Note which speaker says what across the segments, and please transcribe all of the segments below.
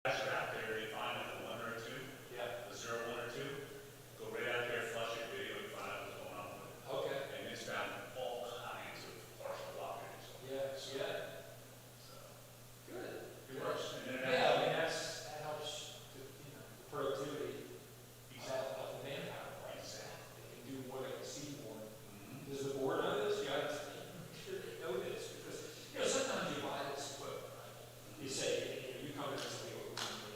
Speaker 1: As you're out there, you find like a 1 or a 2,
Speaker 2: Yeah.
Speaker 1: a 0, 1 or 2, go right out there, flush your video, and find out what's going on with it.
Speaker 2: Okay.
Speaker 1: And it's found all kinds of partial blockage.
Speaker 2: Yeah, yeah.
Speaker 1: So,
Speaker 2: Good.
Speaker 1: it works. And then
Speaker 2: Yeah, I mean, that helps, the productivity
Speaker 1: Exactly.
Speaker 2: of the manpower, right?
Speaker 1: Exactly.
Speaker 2: They can do more, they can see more.
Speaker 1: Mhm.
Speaker 2: Does the board know this? Yeah, make sure they know this, because, sometimes you buy this equipment, right? You say, you come in and say, well, we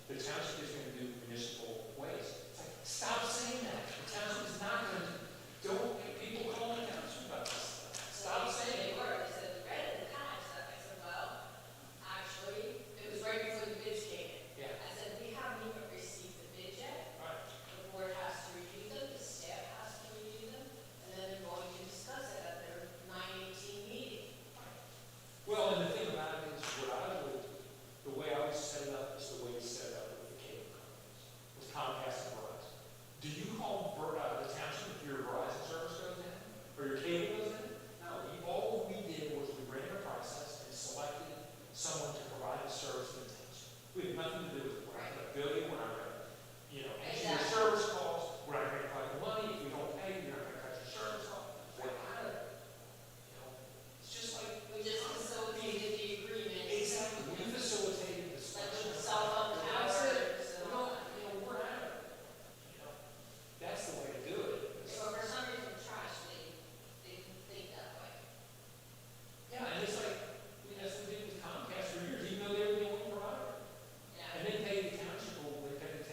Speaker 2: the township is gonna do municipal waste. It's like, stop saying that. The township is not gonna, don't, people call the township about this stuff. Stop saying it.
Speaker 3: They were, they said, read it in the comments, I said, well, actually, it was right before the bids came in.
Speaker 2: Yeah.
Speaker 3: I said, we haven't even received the bid yet.
Speaker 2: Right.
Speaker 3: The board has to review them, the staff has to review them, and then they're going to discuss it at their 9/18 meeting.
Speaker 2: Well, and the thing about it is, what I would, the way I would set it up is the way you set it up with the cable companies, with Comcast and Verizon. Do you call the township if your Verizon service goes in, or your cable goes in? No, all we did was we ran a process and selected someone to provide the service to the township. We had nothing to do with it. We're not gonna bill you, we're not gonna, you know, issue your
Speaker 3: Exactly.
Speaker 2: service calls, we're not gonna collect the money, if we don't pay, you're not gonna cut your service off. We're out of it. You know, it's just like,
Speaker 3: We just facilitated the agreement.
Speaker 2: exactly, we facilitated this.
Speaker 3: Like with the cell phone
Speaker 2: That's
Speaker 3: towers
Speaker 2: it.
Speaker 3: and
Speaker 2: No,
Speaker 3: all that.
Speaker 2: you know, we're out of it. You know, that's the way to do it.
Speaker 3: So for some reason, trash, they can think that way.
Speaker 2: Yeah, and it's like, that's what we did with Comcast for years, even though they were the only provider.
Speaker 3: Yeah.
Speaker 2: And they pay the township, or they pay the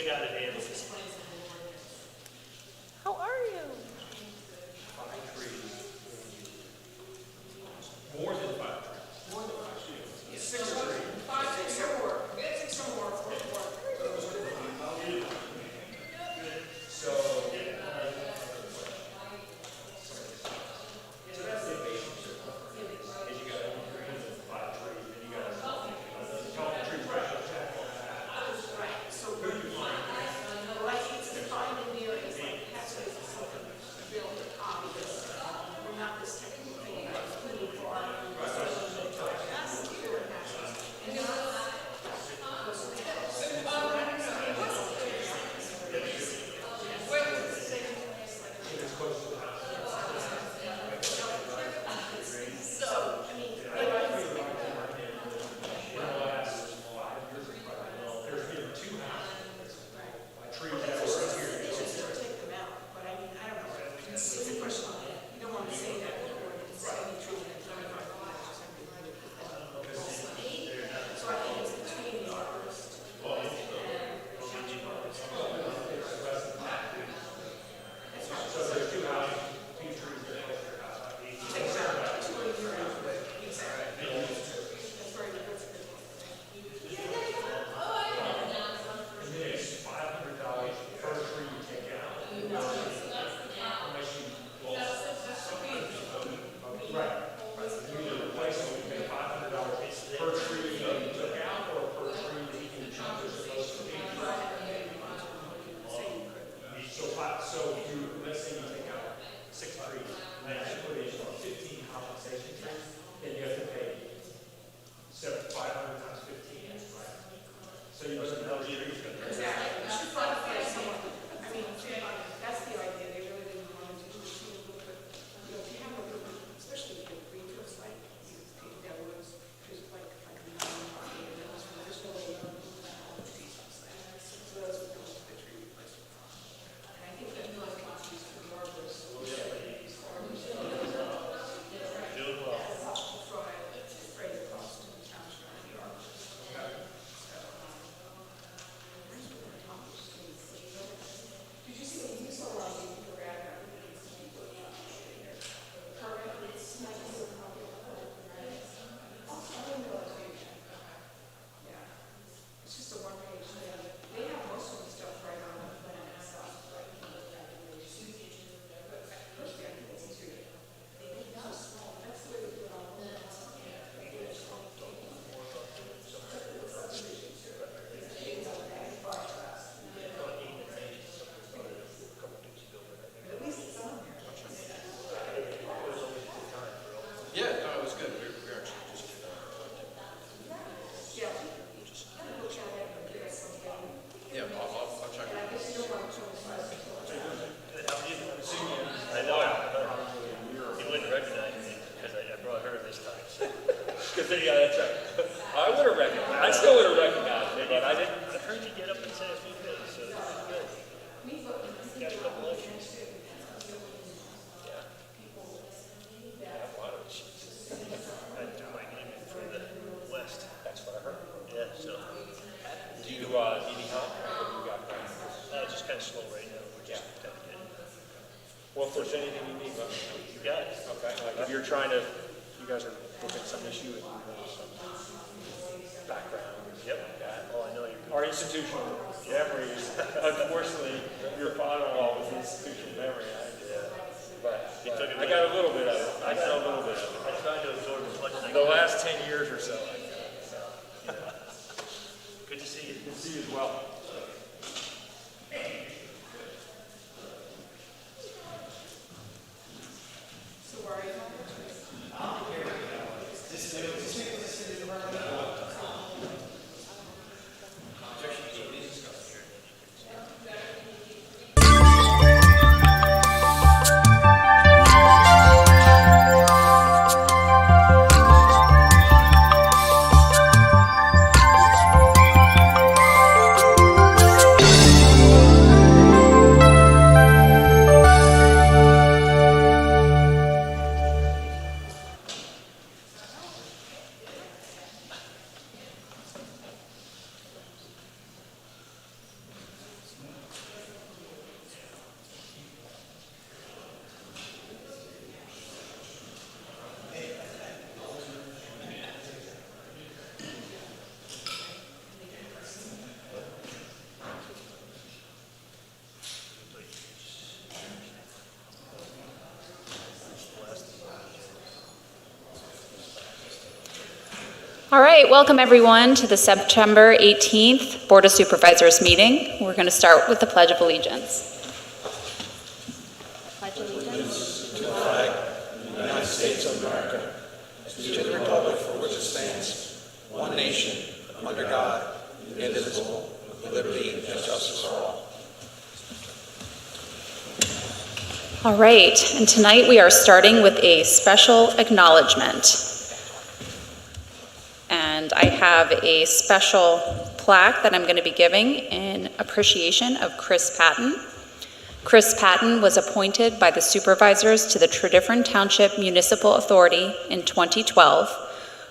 Speaker 4: got it handled.
Speaker 5: How are you?
Speaker 2: 5 trees. More than 5 trees. More than 5 trees. 6 trees.
Speaker 6: 6 or more. We had 6 or more.
Speaker 2: So that's the basic. Is you got 5 trees, and you got a couple trees right up there.
Speaker 6: Right, so who do you find? Well, I think it's defined in there as like pathways or something, built obvious. We're not this technical thing, like including for our. That's clear passes. And then so, I mean,
Speaker 2: There's been 2 houses. Trees
Speaker 6: Well,
Speaker 2: that
Speaker 6: that's
Speaker 2: were
Speaker 6: just,
Speaker 2: here.
Speaker 6: it's just to take them out, but I mean, I don't know, it's a question, you don't want to say that, or it's any tree that's not in our lives, or something like that. So I think it's between the arborist and township arborist. That's right.
Speaker 2: So there's 2 houses, 2 trees that are your house.
Speaker 6: Exactly, 2 in your house, exactly. That's very good, that's a good one.
Speaker 2: And then it's $500 per tree you take out. Unless you, right. You either replace them, you pay $500 per tree you took out, or per tree that you can choose as opposed to being. So if you, let's say you take out 6 trees, and you put in 15 compensation trees, then you have to pay 500 times 15. So you doesn't know the trees.
Speaker 6: Exactly, you should probably find someone, I mean, that's the idea, they really didn't want to do this, but, you know, if you have a little bit, especially if you're greenfield site, you take down woods, there's like a mountain, and there's no way to move all the trees on site. So those would go to the tree replacement. And I think that you like copies for the arborists.
Speaker 4: Doing well.
Speaker 6: That's helpful for spread the cost to the township and the arborists. So, did you see what you saw on the program? Permit, it's nice to see how people put it, right? Also, I didn't know that. Yeah. It's just a 1-page thing. They have most of the stuff right on the plan itself. Personally, I think it's easier. It's so small. That's the way we do it all. At least it's on there.
Speaker 7: Yeah, no, it was good. We actually just,
Speaker 6: Yeah. Look at it and give us something.
Speaker 7: yeah, I'll check
Speaker 6: And I
Speaker 7: it.
Speaker 6: guess you don't want to show us until
Speaker 4: Good, how are you? I know, you wouldn't recognize me, because I brought her this time, so.
Speaker 2: Because then, yeah, that's right. I would have recognized, I still would have recognized it, but I didn't.
Speaker 4: I heard you get up and say a few things, so good. Got a couple of issues. Yeah. Yeah, a lot of issues. I threw my name in for the West.
Speaker 2: That's what I heard.
Speaker 4: Yeah, so,
Speaker 2: Do you, need help? You got that?
Speaker 4: just kind of slow right now, we're just kind of getting,
Speaker 2: Well, if there's anything you need, let me know.
Speaker 4: you got it.
Speaker 2: Okay, like if you're trying to, you guys are looking at some issue and you know some background.
Speaker 4: Yep.
Speaker 2: Like that.
Speaker 4: Oh, I know you're.
Speaker 2: Our institutional memories, unfortunately, your father-in-law was institutional memory. But
Speaker 4: You took it
Speaker 2: I got a little bit of it. I got a little bit of
Speaker 4: I tried to absorb as much as I
Speaker 2: it. The
Speaker 4: could.
Speaker 2: last 10 years or so.
Speaker 4: Good to see you.
Speaker 2: Good to see you as well.
Speaker 6: So where are you?
Speaker 5: All right, welcome everyone to the September 18th Board of Supervisors meeting. We're going to start with the Pledge of Allegiance. Pledge allegiance
Speaker 8: To the flag of the United States of America, and to the republic for which it stands, one nation, under God, indivisible, with liberty and justice for all.
Speaker 5: All right, and tonight we are starting with a special acknowledgement. And I have a special plaque that I'm going to be giving in appreciation of Chris Patton. Chris Patton was appointed by the Supervisors to the Tredyffrin Township Municipal Authority in 2012.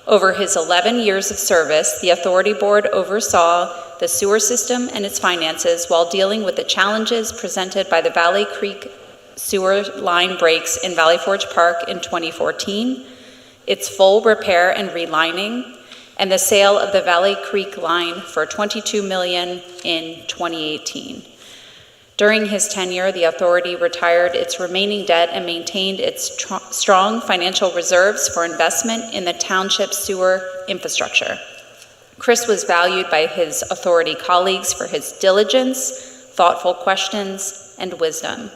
Speaker 5: Over his 11 years of service, the Authority Board oversaw the sewer system and its finances while dealing with the challenges presented by the Valley Creek sewer line breaks in Valley Forge Park in 2014, its full repair and relining, and the sale of the Valley Creek line for $22 million in 2018. During his tenure, the authority retired its remaining debt and maintained its strong financial reserves for investment in the township sewer infrastructure. Chris was valued by his authority colleagues for his diligence, thoughtful questions, and wisdom.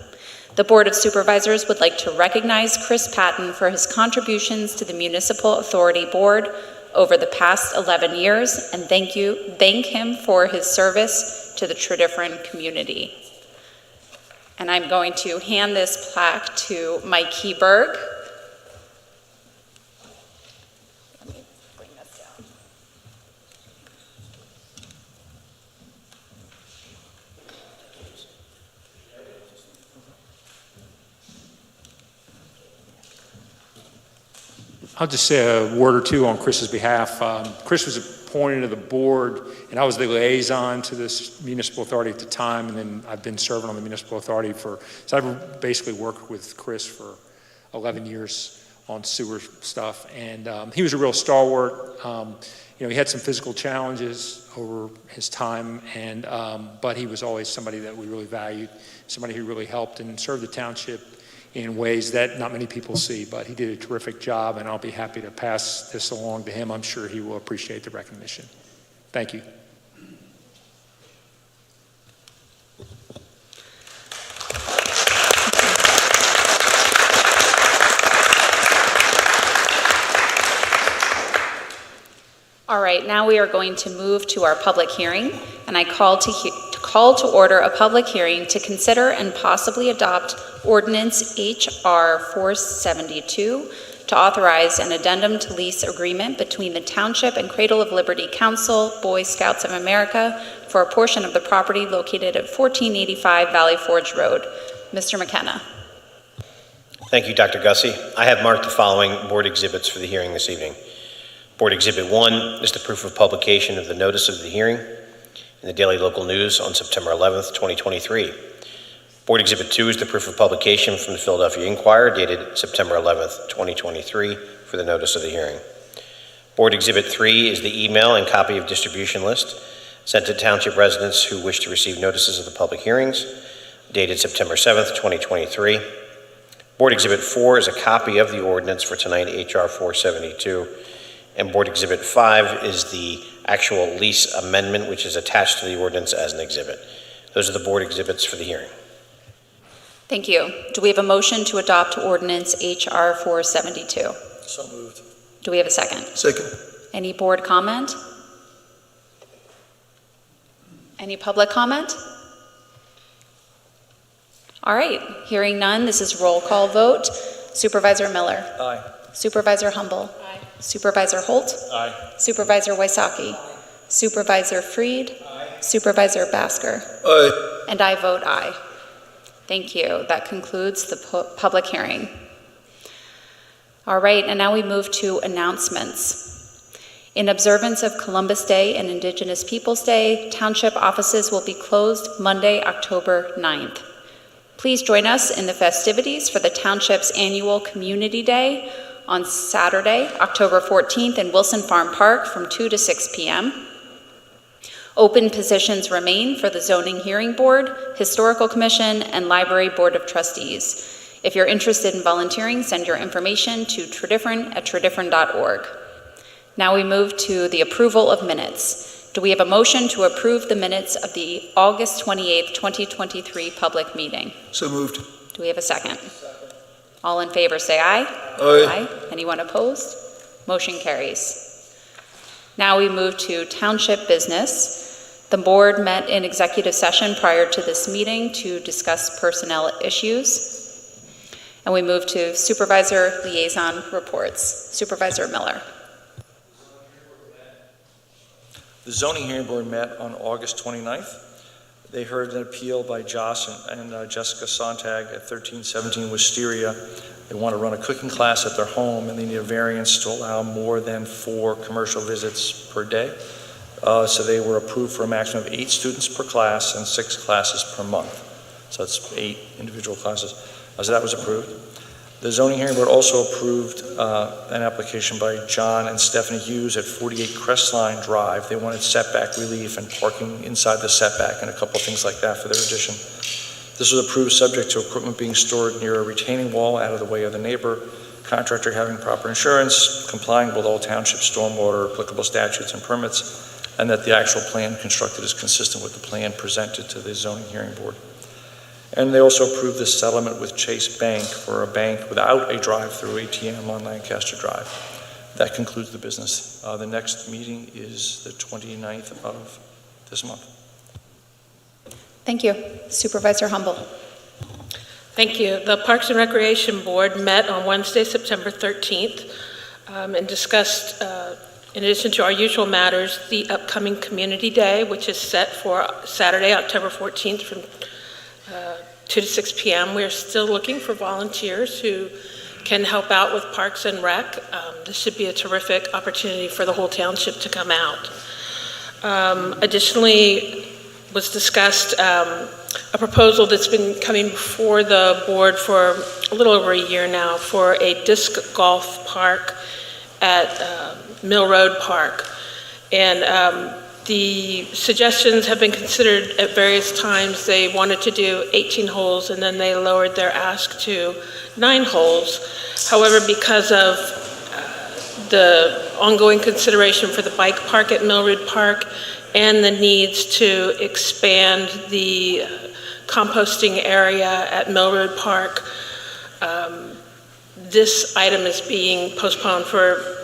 Speaker 5: The Board of Supervisors would like to recognize Chris Patton for his contributions to the Municipal Authority Board over the past 11 years and thank him for his service to the Tredyffrin community. And I'm going to hand this plaque to Mike Keyberg. Let me bring this down.
Speaker 2: I'll just say a word or two on Chris's behalf. Chris was appointed to the board, and I was the liaison to this municipal authority at the time, and then I've been serving on the municipal authority so I've basically worked with Chris for 11 years on sewer stuff, and he was a real stalwart. He had some physical challenges over his time, and but he was always somebody that we really valued, somebody who really helped and served the township in ways that not many people see, but he did a terrific job, and I'll be happy to pass this along to him. I'm sure he will appreciate the recognition. Thank you.
Speaker 5: All right, now we are going to move to our public hearing, and I call to order a public hearing to consider and possibly adopt Ordinance H.R. 472 to authorize an addendum to lease agreement between the Township and Cradle of Liberty Council, Boy Scouts of America, for a portion of the property located at 1485 Valley Forge Road. Mr. McKenna.
Speaker 9: Thank you, Dr. Gussie. I have marked the following board exhibits for the hearing this evening. Board Exhibit 1 is the proof of publication of the notice of the hearing in the Daily Local News on September 11th, 2023. Board Exhibit 2 is the proof of publication from the Philadelphia Inquirer dated September 11th, 2023 for the notice of the hearing. Board Exhibit 3 is the email and copy of distribution list sent to Township residents who wish to receive notices of the public hearings dated September 7th, 2023. Board Exhibit 4 is a copy of the ordinance for tonight, H.R. 472. And Board Exhibit 5 is the actual lease amendment, which is attached to the ordinance as an exhibit. Those are the board exhibits for the hearing.
Speaker 5: Thank you. Do we have a motion to adopt Ordinance H.R. 472?
Speaker 8: So moved.
Speaker 5: Do we have a second?
Speaker 8: Second.
Speaker 5: Any board comment? Any public comment? All right, hearing none, this is roll call vote. Supervisor Miller.
Speaker 8: Aye.
Speaker 5: Supervisor Humble.
Speaker 3: Aye.
Speaker 5: Supervisor Holt.
Speaker 8: Aye.
Speaker 5: Supervisor Wysocki. Supervisor Freed.
Speaker 8: Aye.
Speaker 5: Supervisor Basker.
Speaker 8: Aye.
Speaker 5: And I vote aye. Thank you. That concludes the public hearing. All right, and now we move to announcements. In observance of Columbus Day and Indigenous Peoples Day, Township offices will be closed Monday, October 9th. Please join us in the festivities for the Township's annual Community Day on Saturday, October 14th in Wilson Farm Park from 2 to 6 p.m. Open positions remain for the Zoning Hearing Board, Historical Commission, and Library Board of Trustees. If you're interested in volunteering, send your information to tredyffrin@tredyffrin.org. Now we move to the approval of minutes. Do we have a motion to approve the minutes of the August 28th, 2023 public meeting?
Speaker 8: So moved.
Speaker 5: Do we have a second? All in favor say aye.
Speaker 8: Aye.
Speaker 5: Anyone opposed? Motion carries. Now we move to township business. The board met in executive session prior to this meeting to discuss personnel issues. And we move to supervisor liaison reports. Supervisor Miller.
Speaker 10: The zoning hearing board met on August 29th. They heard an appeal by Josh and Jessica Sontag at 1317 Wisteria. They want to run a cooking class at their home, and they need a variance to allow more than 4 commercial visits per day. So they were approved for a maximum of 8 students per class and 6 classes per month. So that's 8 individual classes. So that was approved. The zoning hearing board also approved an application by John and Stephanie Hughes at 48 Crestline Drive. They wanted setback relief and parking inside the setback and a couple things like that for their addition. This was approved subject to equipment being stored near a retaining wall out of the way of the neighbor, contractor having proper insurance, complying with all township stormwater applicable statutes and permits, and that the actual plan constructed is consistent with the plan presented to the zoning hearing board. And they also approved this settlement with Chase Bank for a bank without a drive-through ATM on Lancaster Drive. That concludes the business. The next meeting is the 29th of this month.
Speaker 5: Thank you. Supervisor Humble.
Speaker 11: Thank you. The Parks and Recreation Board met on Wednesday, September 13th, and discussed, in addition to our usual matters, the upcoming Community Day, which is set for Saturday, October 14th from 2 to 6 p.m. We're still looking for volunteers who can help out with Parks and Rec. This should be a terrific opportunity for the whole township to come out. Additionally, was discussed a proposal that's been coming before the board for a little over a year now for a disc golf park at Mill Road Park. And the suggestions have been considered at various times. They wanted to do 18 holes and then they lowered their ask to 9 holes. However, because of the ongoing consideration for the bike park at Mill Road Park and the needs to expand the composting area at Mill Road Park, this item is being postponed for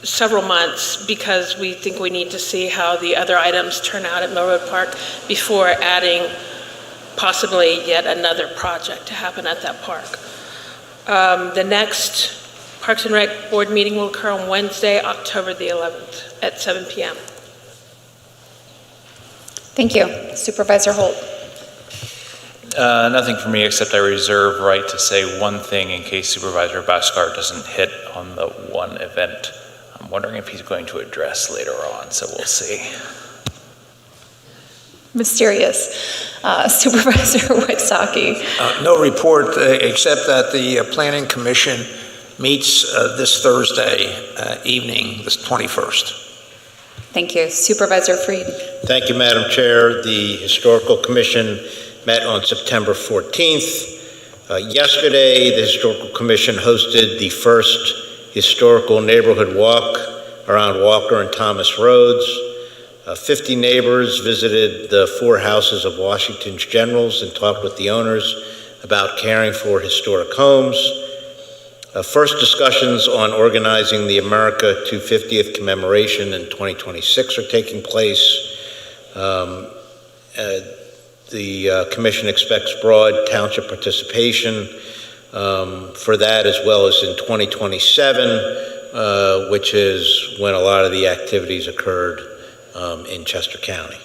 Speaker 11: several months because we think we need to see how the other items turn out at Mill Road Park before adding possibly yet another project to happen at that park. The next Parks and Rec Board meeting will occur on Wednesday, October the 11th at 7 p.m.
Speaker 5: Thank you. Supervisor Holt.
Speaker 12: Nothing for me except I reserve right to say one thing in case Supervisor Bhaskar doesn't hit on the one event I'm wondering if he's going to address later on, so we'll see.
Speaker 5: Mysterious. Supervisor Wysocki.
Speaker 8: No report except that the Planning Commission meets this Thursday evening, this 21st.
Speaker 5: Thank you. Supervisor Freed.
Speaker 9: Thank you, Madam Chair. The Historical Commission met on September 14th. Yesterday, the Historical Commission hosted the first historical neighborhood walk around Walker and Thomas Roads. 50 neighbors visited the 4 houses of Washington's generals and talked with the owners about caring for historic homes. First discussions on organizing the America 250th commemoration in 2026 are taking place. The Commission expects broad township participation for that, as well as in 2027, which is when a lot of the activities occurred in Chester County.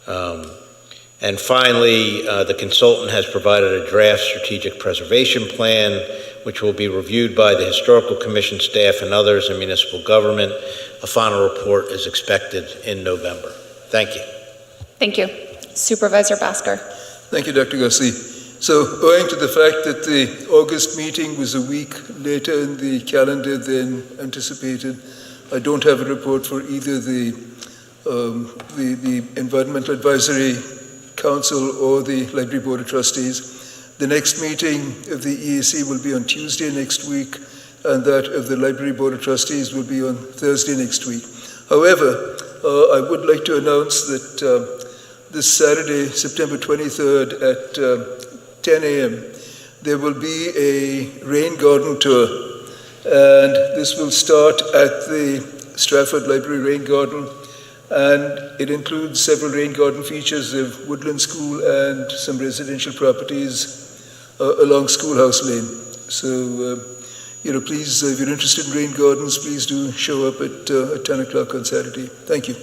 Speaker 9: And finally, the consultant has provided a draft strategic preservation plan, which will be reviewed by the Historical Commission staff and others in municipal government. A final report is expected in November. Thank you.
Speaker 5: Thank you. Supervisor Bhaskar.
Speaker 13: Thank you, Dr. Gussie. So, owing to the fact that the August meeting was a week later in the calendar than anticipated, I don't have a report for either the Environmental Advisory Council or the Library Board of Trustees. The next meeting of the EAC will be on Tuesday next week, and that of the Library Board of Trustees will be on Thursday next week. However, I would like to announce that this Saturday, September 23rd at 10 a.m., there will be a rain garden tour, and this will start at the Stratford Library Rain Garden, and it includes several rain garden features of Woodland School and some residential properties along Schoolhouse Lane. So, please, if you're interested in rain gardens, please do show up at 10 o'clock on Saturday. Thank you.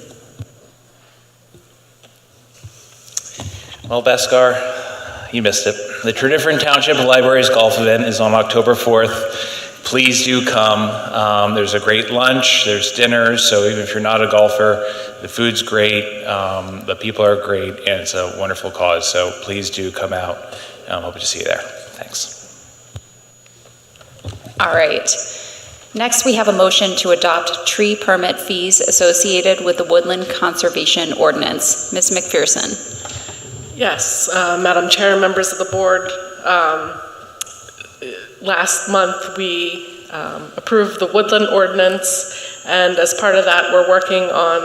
Speaker 12: Well, Bhaskar, you missed it. The Tredyffrin Township Libraries Golf event is on October 4th. Please do come. There's a great lunch, there's dinners, so even if you're not a golfer, the food's great, the people are great, and it's a wonderful cause. So please do come out. I'm hoping to see you there. Thanks.
Speaker 5: All right. Next, we have a motion to adopt tree permit fees associated with the Woodland Conservation Ordinance. Ms. McPherson.
Speaker 14: Yes, Madam Chair, members of the board, last month we approved the Woodland Ordinance, and as part of that we're working on,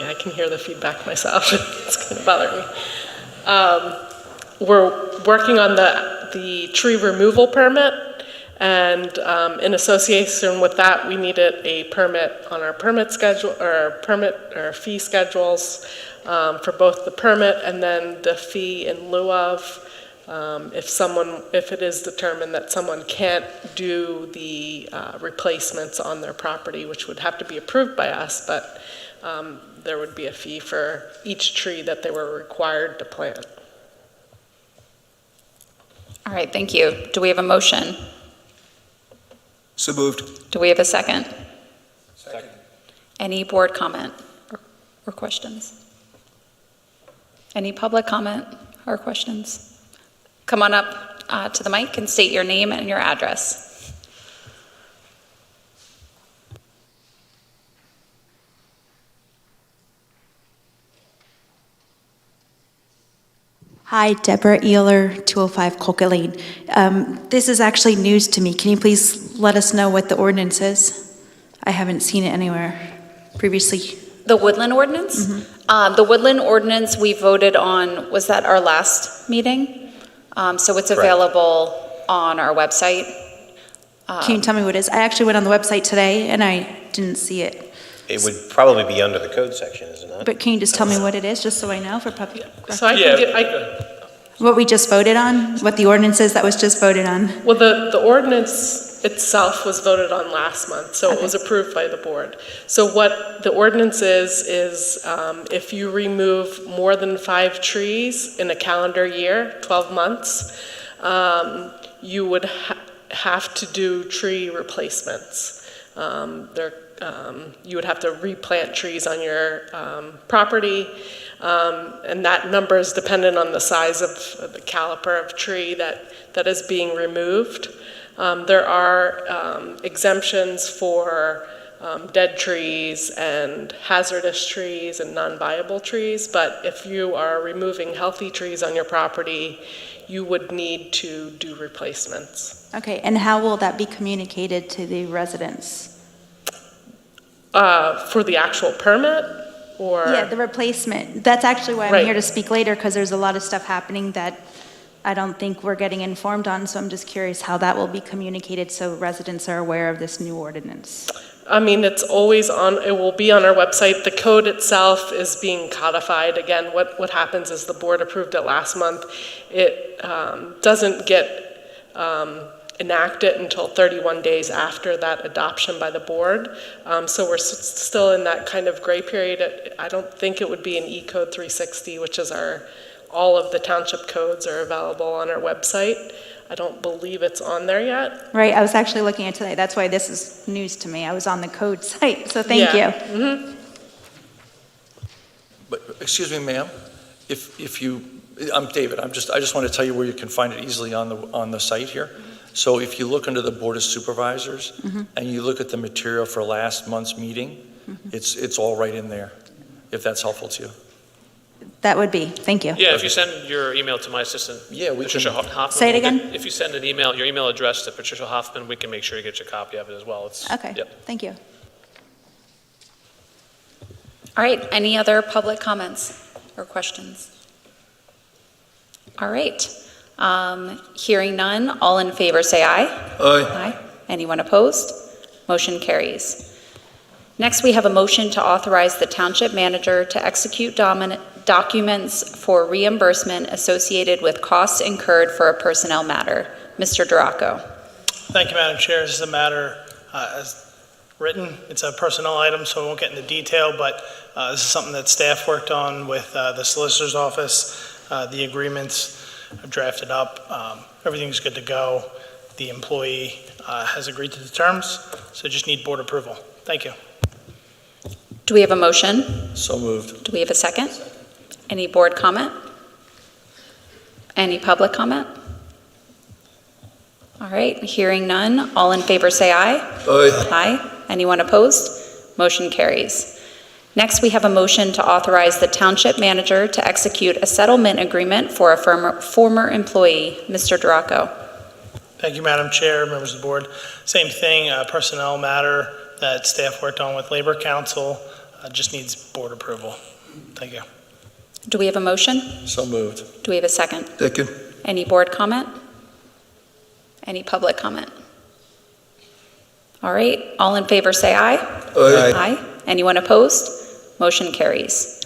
Speaker 14: I can hear the feedback myself, it's going to bother me. We're working on the tree removal permit, and in association with that we needed a permit on our permit schedule, or fee schedules for both the permit and then the fee in lieu of if it is determined that someone can't do the replacements on their property, which would have to be approved by us, but there would be a fee for each tree that they were required to plant.
Speaker 5: All right, thank you. Do we have a motion?
Speaker 13: So moved.
Speaker 5: Do we have a second?
Speaker 8: Second.
Speaker 5: Any board comment or questions? Any public comment or questions? Come on up to the mic and state your name and your address.
Speaker 15: Hi, Deborah Ealer, 205 Colquitt Lane. This is actually news to me. Can you please let us know what the ordinance is? I haven't seen it anywhere previously.
Speaker 5: The Woodland Ordinance?
Speaker 15: Mm-hmm.
Speaker 5: The Woodland Ordinance we voted on, was that our last meeting? So it's available on our website.
Speaker 15: Can you tell me what it is? I actually went on the website today and I didn't see it.
Speaker 9: It would probably be under the code section, is it not?
Speaker 15: But can you just tell me what it is, just so I know for public?
Speaker 14: So I can get,
Speaker 15: What we just voted on? What the ordinance is that was just voted on?
Speaker 14: well, the ordinance itself was voted on last month, so it was approved by the board. So what the ordinance is if you remove more than 5 trees in a calendar year, 12 months, you would have to do tree replacements. You would have to replant trees on your property, and that number is dependent on the size of the caliper of tree that is being removed. There are exemptions for dead trees and hazardous trees and non-viable trees, but if you are removing healthy trees on your property, you would need to do replacements.
Speaker 15: Okay, and how will that be communicated to the residents?
Speaker 14: For the actual permit, or?
Speaker 15: Yeah, the replacement. That's actually why I'm here to speak later, because there's a lot of stuff happening that I don't think we're getting informed on, so I'm just curious how that will be communicated so residents are aware of this new ordinance.
Speaker 14: I mean, it's always on, it will be on our website. The code itself is being codified. Again, what happens is the board approved it last month. It doesn't get enacted until 31 days after that adoption by the board. So we're still in that kind of gray period. I don't think it would be an E-Code 360, which is all of the township codes are available on our website. I don't believe it's on there yet.
Speaker 15: Right, I was actually looking at it today. That's why this is news to me. I was on the code site, so thank you.
Speaker 14: Mm-hmm.
Speaker 10: But, excuse me, ma'am, if you, I'm David, I just want to tell you where you can find it easily on the site here. So if you look under the Board of Supervisors and you look at the material for last month's meeting, it's all right in there, if that's helpful to you.
Speaker 15: That would be, thank you.
Speaker 16: Yeah, if you send your email to my assistant,
Speaker 10: Yeah, we
Speaker 16: Patricia
Speaker 10: can.
Speaker 16: Hoffman.
Speaker 15: Say it again?
Speaker 16: If you send your email address to Patricia Hoffman, we can make sure you get your copy of it as well.
Speaker 15: Okay,
Speaker 16: Yep.
Speaker 15: thank you.
Speaker 5: All right, any other public comments or questions? All right, hearing none, all in favor say aye.
Speaker 13: Aye.
Speaker 5: Aye. Anyone opposed? Motion carries. Next, we have a motion to authorize the township manager to execute documents for reimbursement associated with costs incurred for a personnel matter. Mr. Duraco.
Speaker 17: Thank you, Madam Chair. This is a matter as written. It's a personnel item, so I won't get into detail, but this is something that staff worked on with the solicitor's office. The agreements are drafted up. Everything's good to go. The employee has agreed to the terms, so just need board approval. Thank you.
Speaker 5: Do we have a motion?
Speaker 10: So moved.
Speaker 5: Do we have a second? Any board comment? Any public comment? All right, hearing none, all in favor say aye.
Speaker 13: Aye.
Speaker 5: Aye. Anyone opposed? Motion carries. Next, we have a motion to authorize the township manager to execute a settlement agreement for a former employee. Mr. Duraco.
Speaker 17: Thank you, Madam Chair, members of the board. Same thing, personnel matter that staff worked on with Labor Council, just needs board approval. Thank you.
Speaker 5: Do we have a motion?
Speaker 10: So moved.
Speaker 5: Do we have a second?
Speaker 13: Second.
Speaker 5: Any board comment? Any public comment? All right, all in favor say aye.
Speaker 13: Aye.
Speaker 5: Aye. Anyone opposed? Motion carries.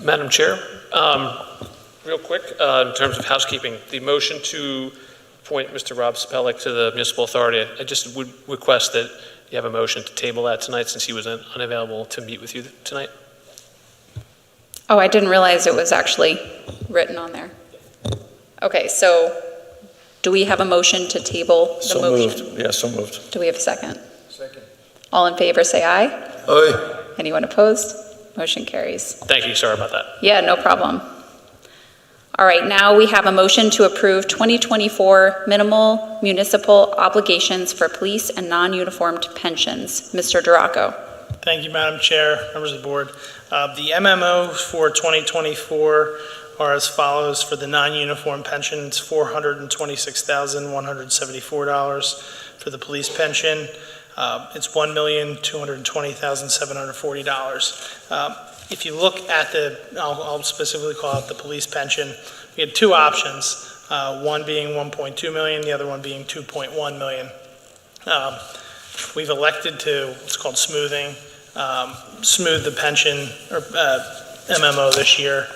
Speaker 16: Madam Chair, real quick, in terms of housekeeping, the motion to appoint Mr. Rob Spellick to the Municipal Authority, I just would request that you have a motion to table that tonight since he was unavailable to meet with you tonight.
Speaker 5: Oh, I didn't realize it was actually written on there. Okay, so do we have a motion to table the
Speaker 10: So
Speaker 5: motion?
Speaker 10: moved. Yeah, so moved.
Speaker 5: Do we have a second?
Speaker 10: Second.
Speaker 5: All in favor say aye.
Speaker 13: Aye.
Speaker 5: Anyone opposed? Motion carries.
Speaker 16: Thank you, sorry about that.
Speaker 5: Yeah, no problem. All right, now we have a motion to approve 2024 minimal municipal obligations for police and non-uniformed pensions. Mr. Duraco.
Speaker 17: Thank you, Madam Chair, members of the board. The MMO for 2024 are as follows. For the non-uniform pensions, $426,174. For the police pension, it's $1,220,740. If you look at I'll specifically call out the police pension, we had two options, one being 1.2 million, the other one being 2.1 million. We've elected to, it's called smoothing, smooth the pension or MMO this year.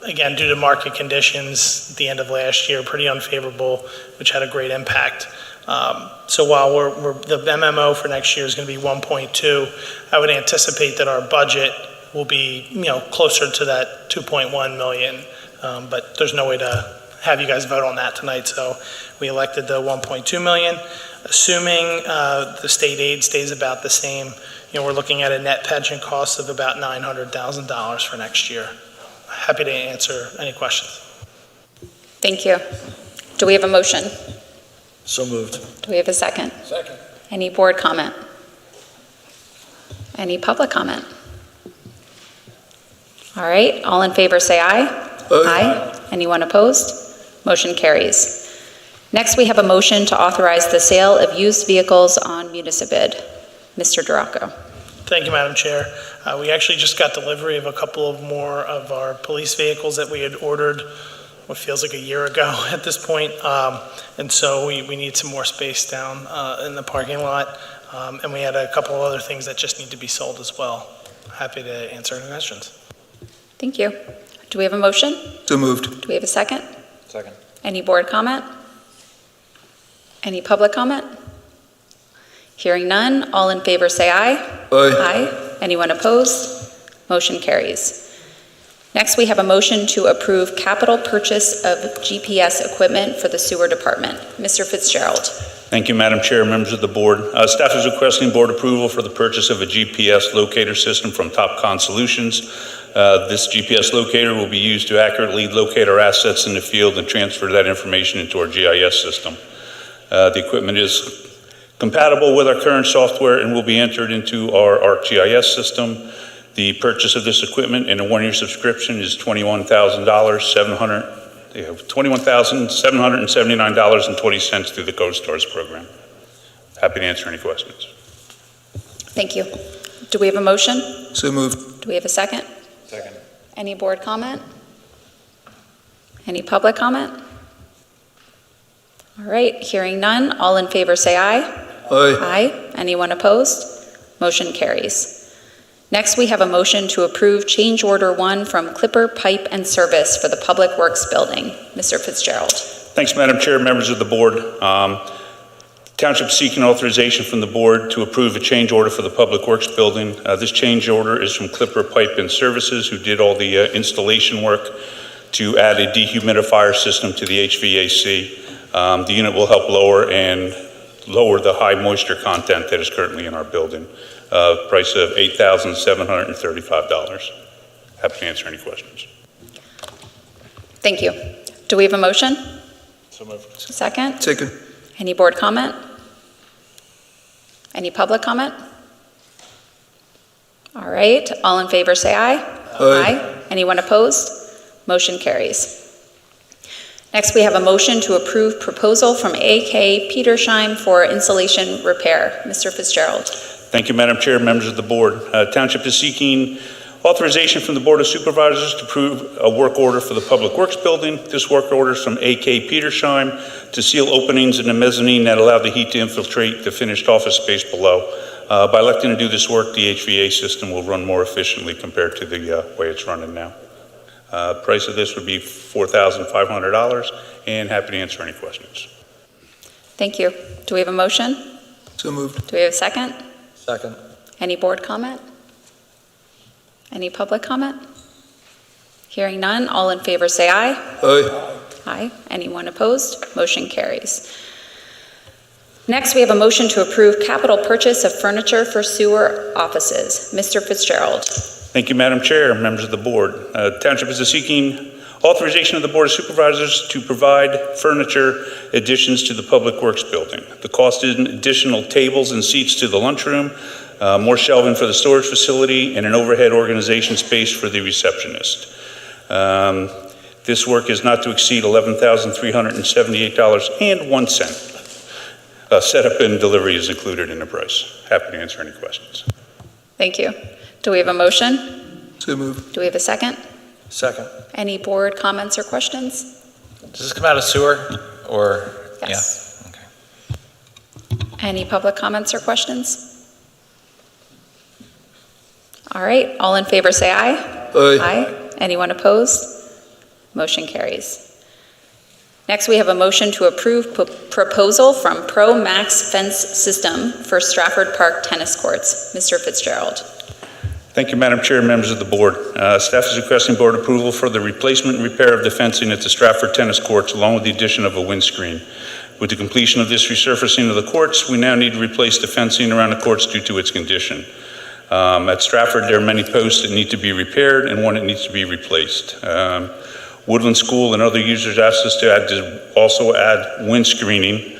Speaker 17: Again, due to market conditions at the end of last year, pretty unfavorable, which had a great impact. So while the MMO for next year is going to be 1.2, I would anticipate that our budget will be, closer to that 2.1 million. But there's no way to have you guys vote on that tonight. So we elected the 1.2 million, assuming the state aid stays about the same. We're looking at a net pension cost of about $900,000 for next year. Happy to answer any questions.
Speaker 5: Thank you. Do we have a motion?
Speaker 10: So moved.
Speaker 5: Do we have a second?
Speaker 10: Second.
Speaker 5: Any board comment? Any public comment? All right, all in favor say aye. Aye. Anyone opposed? Motion carries. Next, we have a motion to authorize the sale of used vehicles on municipal bid. Mr. Duraco.
Speaker 17: Thank you, Madam Chair. We actually just got delivery of a couple of more of our police vehicles that we had ordered what feels like a year ago at this point. And so we need some more space down in the parking lot. And we had a couple of other things that just need to be sold as well. Happy to answer any questions.
Speaker 5: Thank you. Do we have a motion?
Speaker 13: So moved.
Speaker 5: Do we have a second?
Speaker 10: Second.
Speaker 5: Any board comment? Any public comment? Hearing none, all in favor say aye.
Speaker 13: Aye.
Speaker 5: Anyone opposed? Motion carries. Next, we have a motion to approve capital purchase of GPS equipment for the sewer department. Mr. Fitzgerald.
Speaker 18: Thank you, Madam Chair, members of the board. Staff is requesting board approval for the purchase of a GPS locator system from TopCon Solutions. This GPS locator will be used to accurately locate our assets in the field and transfer that information into our GIS system. The equipment is compatible with our current software and will be entered into our ArcGIS system. The purchase of this equipment and a one-year subscription is $21,779.20 through the CoStars program. Happy to answer any questions.
Speaker 5: Thank you. Do we have a motion?
Speaker 13: So moved.
Speaker 5: Do we have a second?
Speaker 10: Second.
Speaker 5: Any board comment? Any public comment? All right, hearing none, all in favor say aye.
Speaker 13: Aye.
Speaker 5: Aye. Anyone opposed? Motion carries. Next, we have a motion to approve change order 1 from Clipper Pipe and Service for the Public Works Building. Mr. Fitzgerald.
Speaker 18: Thanks, Madam Chair, members of the board. Township seeking authorization from the board to approve a change order for the Public Works Building. This change order is from Clipper Pipe and Services, who did all the installation work to add a dehumidifier system to the HVAC. The unit will help lower the high moisture content that is currently in our building. Price of $8,735. Happy to answer any questions.
Speaker 5: Thank you. Do we have a motion?
Speaker 10: So moved.
Speaker 5: Second?
Speaker 13: Second.
Speaker 5: Any board comment? Any public comment? All right, all in favor say aye.
Speaker 13: Aye.
Speaker 5: Anyone opposed? Motion carries. Next, we have a motion to approve proposal from AK Petersheim for insulation repair. Mr. Fitzgerald.
Speaker 18: Thank you, Madam Chair, members of the board. Township is seeking authorization from the Board of Supervisors to approve a work order for the Public Works Building. This work order is from AK Petersheim to seal openings in the mezzanine that allow the heat to infiltrate the finished office space below. By electing to do this work, the HVAC system will run more efficiently compared to the way it's running now. Price of this would be $4,500, and happy to answer any questions.
Speaker 5: Thank you. Do we have a motion?
Speaker 13: So moved.
Speaker 5: Do we have a second?
Speaker 10: Second.
Speaker 5: Any board comment? Any public comment? Hearing none, all in favor say aye.
Speaker 13: Aye.
Speaker 5: Aye. Anyone opposed? Motion carries. Next, we have a motion to approve capital purchase of furniture for sewer offices. Mr. Fitzgerald.
Speaker 18: Thank you, Madam Chair, members of the board. Township is seeking authorization of the Board of Supervisors to provide furniture additions to the Public Works Building. The cost is additional tables and seats to the lunchroom, more shelving for the storage facility, and an overhead organization space for the receptionist. This work is not to exceed $11,378.01. Setup and delivery is included in the price. Happy to answer any questions.
Speaker 5: Thank you. Do we have a motion?
Speaker 13: So moved.
Speaker 5: Do we have a second?
Speaker 10: Second.
Speaker 5: Any board comments or questions?
Speaker 12: Does this come out of sewer or?
Speaker 5: Yes.
Speaker 12: Yeah. Okay.
Speaker 5: Any public comments or questions? All right, all in favor say aye.
Speaker 13: Aye.
Speaker 5: Aye. Anyone opposed? Motion carries. Next, we have a motion to approve proposal from Pro Max Fence System for Stratford Park Tennis Courts. Mr. Fitzgerald.
Speaker 18: Thank you, Madam Chair, members of the board. Staff is requesting board approval for the replacement and repair of the fencing at the Stratford Tennis Courts, along with the addition of a windscreen. With the completion of this resurfacing of the courts, we now need to replace the fencing around the courts due to its condition. At Stratford, there are many posts that need to be repaired and one that needs to be replaced. Woodland School and other users asked us to also add wind screening.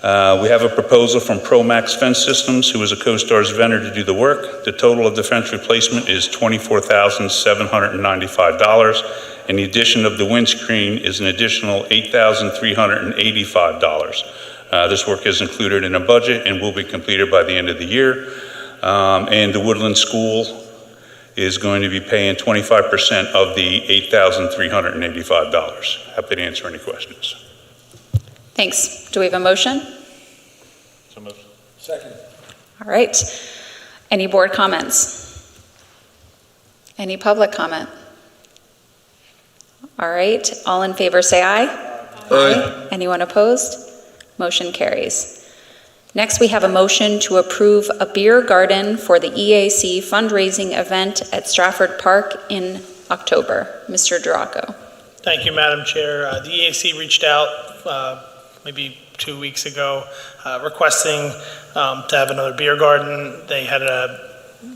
Speaker 18: We have a proposal from ProMax Fence Systems, who is a CoStars vendor, to do the work. The total of the fence replacement is $24,795, and the addition of the windscreen is an additional $8,385. This work is included in a budget and will be completed by the end of the year. And the Woodland School is going to be paying 25% of the $8,385. Happy to answer any questions.
Speaker 5: Thanks. Do we have a motion?
Speaker 10: So moved.
Speaker 13: Second.
Speaker 5: All right. Any board comments? Any public comment? All right. All in favor say aye.
Speaker 13: Aye.
Speaker 5: Anyone opposed? Motion carries. Next, we have a motion to approve a beer garden for the EAC fundraising event at Stratford Park in October. Mr. Duraco.
Speaker 17: Thank you, Madam Chair. The EAC reached out maybe 2 weeks ago requesting to have another beer garden. They had a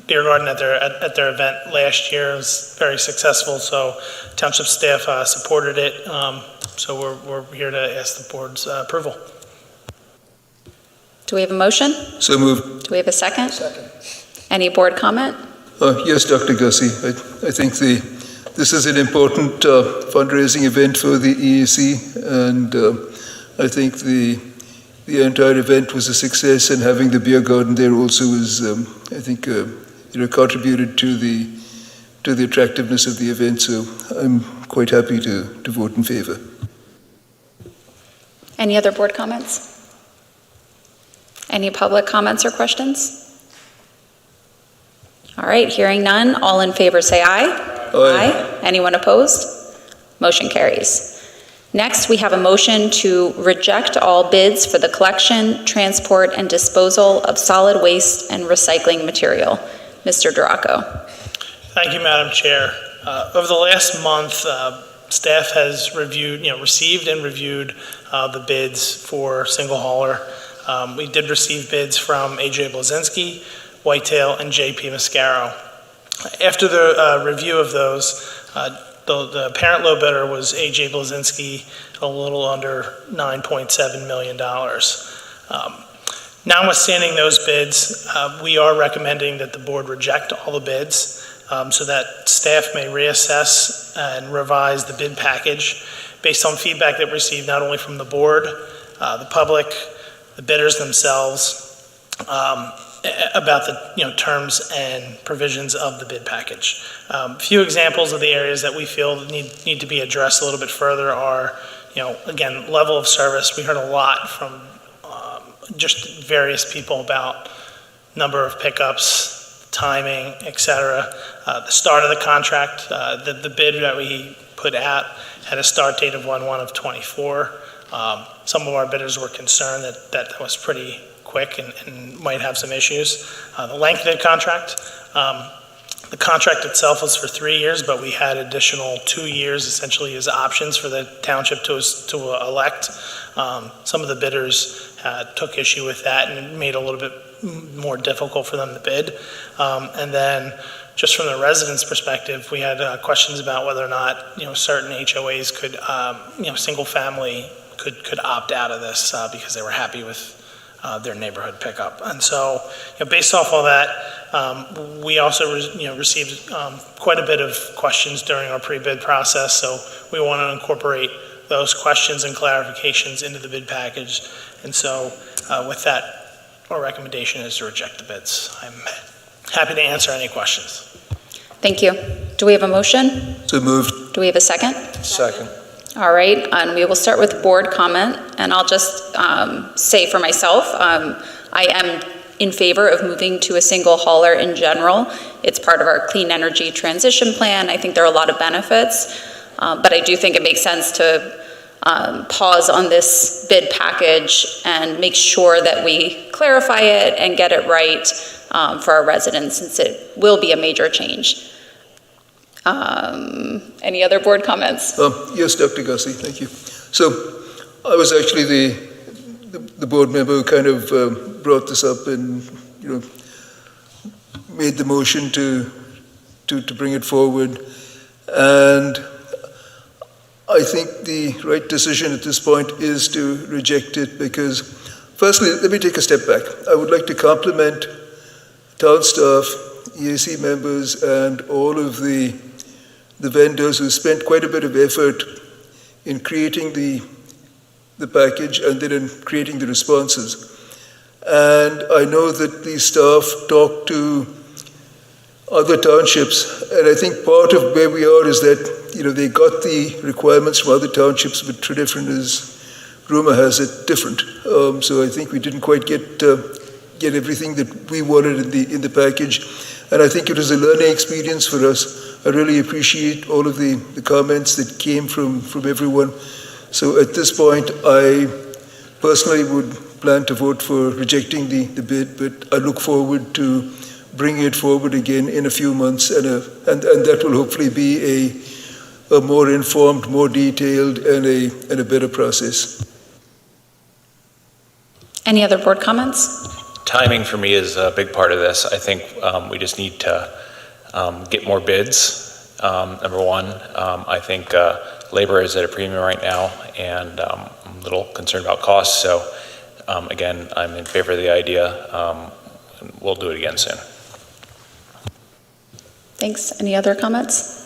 Speaker 17: beer garden at their event last year. It was very successful, so Township staff supported it. So we're here to ask the board's approval.
Speaker 5: Do we have a motion?
Speaker 13: So moved.
Speaker 5: Do we have a second?
Speaker 13: Second.
Speaker 5: Any board comment?
Speaker 13: Yes, Dr. Gussie, I think this is an important fundraising event for the EAC, and I think the entire event was a success, and having the beer garden there also was, I think, contributed to the attractiveness of the event. So I'm quite happy to vote in favor.
Speaker 5: Any other board comments? Any public comments or questions? All right, hearing none, all in favor say aye. Aye. Anyone opposed? Motion carries. Next, we have a motion to reject all bids for the collection, transport, and disposal of solid waste and recycling material. Mr. Duraco.
Speaker 17: Thank you, Madam Chair. Over the last month, staff has received and reviewed the bids for single hauler. We did receive bids from A.J. Blazinski, Whitetail, and J.P. Mascaro. After the review of those, the apparent low bidder was A.J. Blazinski, a little under $9.7 million. Notwithstanding those bids, we are recommending that the board reject all the bids so that staff may reassess and revise the bid package based on feedback that we received not only from the board, the public, the bidders themselves, about the terms and provisions of the bid package. A few examples of the areas that we feel need to be addressed a little bit further are, again, level of service. We heard a lot from just various people about number of pickups, timing, etc. The start of the contract, the bid that we put out had a start date of 1/1/24. Some of our bidders were concerned that was pretty quick and might have some issues. The length of the contract, the contract itself was for 3 years, but we had additional 2 years essentially as options for the township to elect. Some of the bidders took issue with that, and it made it a little bit more difficult for them to bid. And then just from the residents' perspective, we had questions about whether or not certain HOAs could, single family could opt out of this because they were happy with their neighborhood pickup. And so, based off all that, we also received quite a bit of questions during our pre-bid process, so we want to incorporate those questions and clarifications into the bid package. And so, with that, our recommendation is to reject the bids. I'm happy to answer any questions.
Speaker 5: Thank you. Do we have a motion?
Speaker 13: So moved.
Speaker 5: Do we have a second?
Speaker 10: Second.
Speaker 5: All right, and we will start with board comment, and I'll just say for myself, I am in favor of moving to a single hauler in general. It's part of our clean energy transition plan. I think there are a lot of benefits, but I do think it makes sense to pause on this bid package and make sure that we clarify it and get it right for our residents, since it will be a major change. Any other board comments?
Speaker 13: Yes, Dr. Gussie, thank you. So I was actually the board member who kind of brought this up and made the motion to bring it forward. And I think the right decision at this point is to reject it because, firstly, let me take a step back. I would like to compliment town staff, EAC members, and all of the vendors who spent quite a bit of effort in creating the package and then in creating the responses. And I know that the staff talked to other townships, and I think part of where we are is that they got the requirements from other townships, but Tredyffrin, as rumor has it, different. So I think we didn't quite get everything that we wanted in the package, and I think it was a learning experience for us. I really appreciate all of the comments that came from everyone. So at this point, I personally would plan to vote for rejecting the bid, but I look forward to bringing it forward again in a few months, and that will hopefully be a more informed, more detailed, and a better process.
Speaker 5: Any other board comments?
Speaker 12: Timing for me is a big part of this. I think we just need to get more bids, number one. I think labor is at a premium right now, and I'm a little concerned about costs. So again, I'm in favor of the idea. We'll do it again soon.
Speaker 5: Thanks. Any other comments?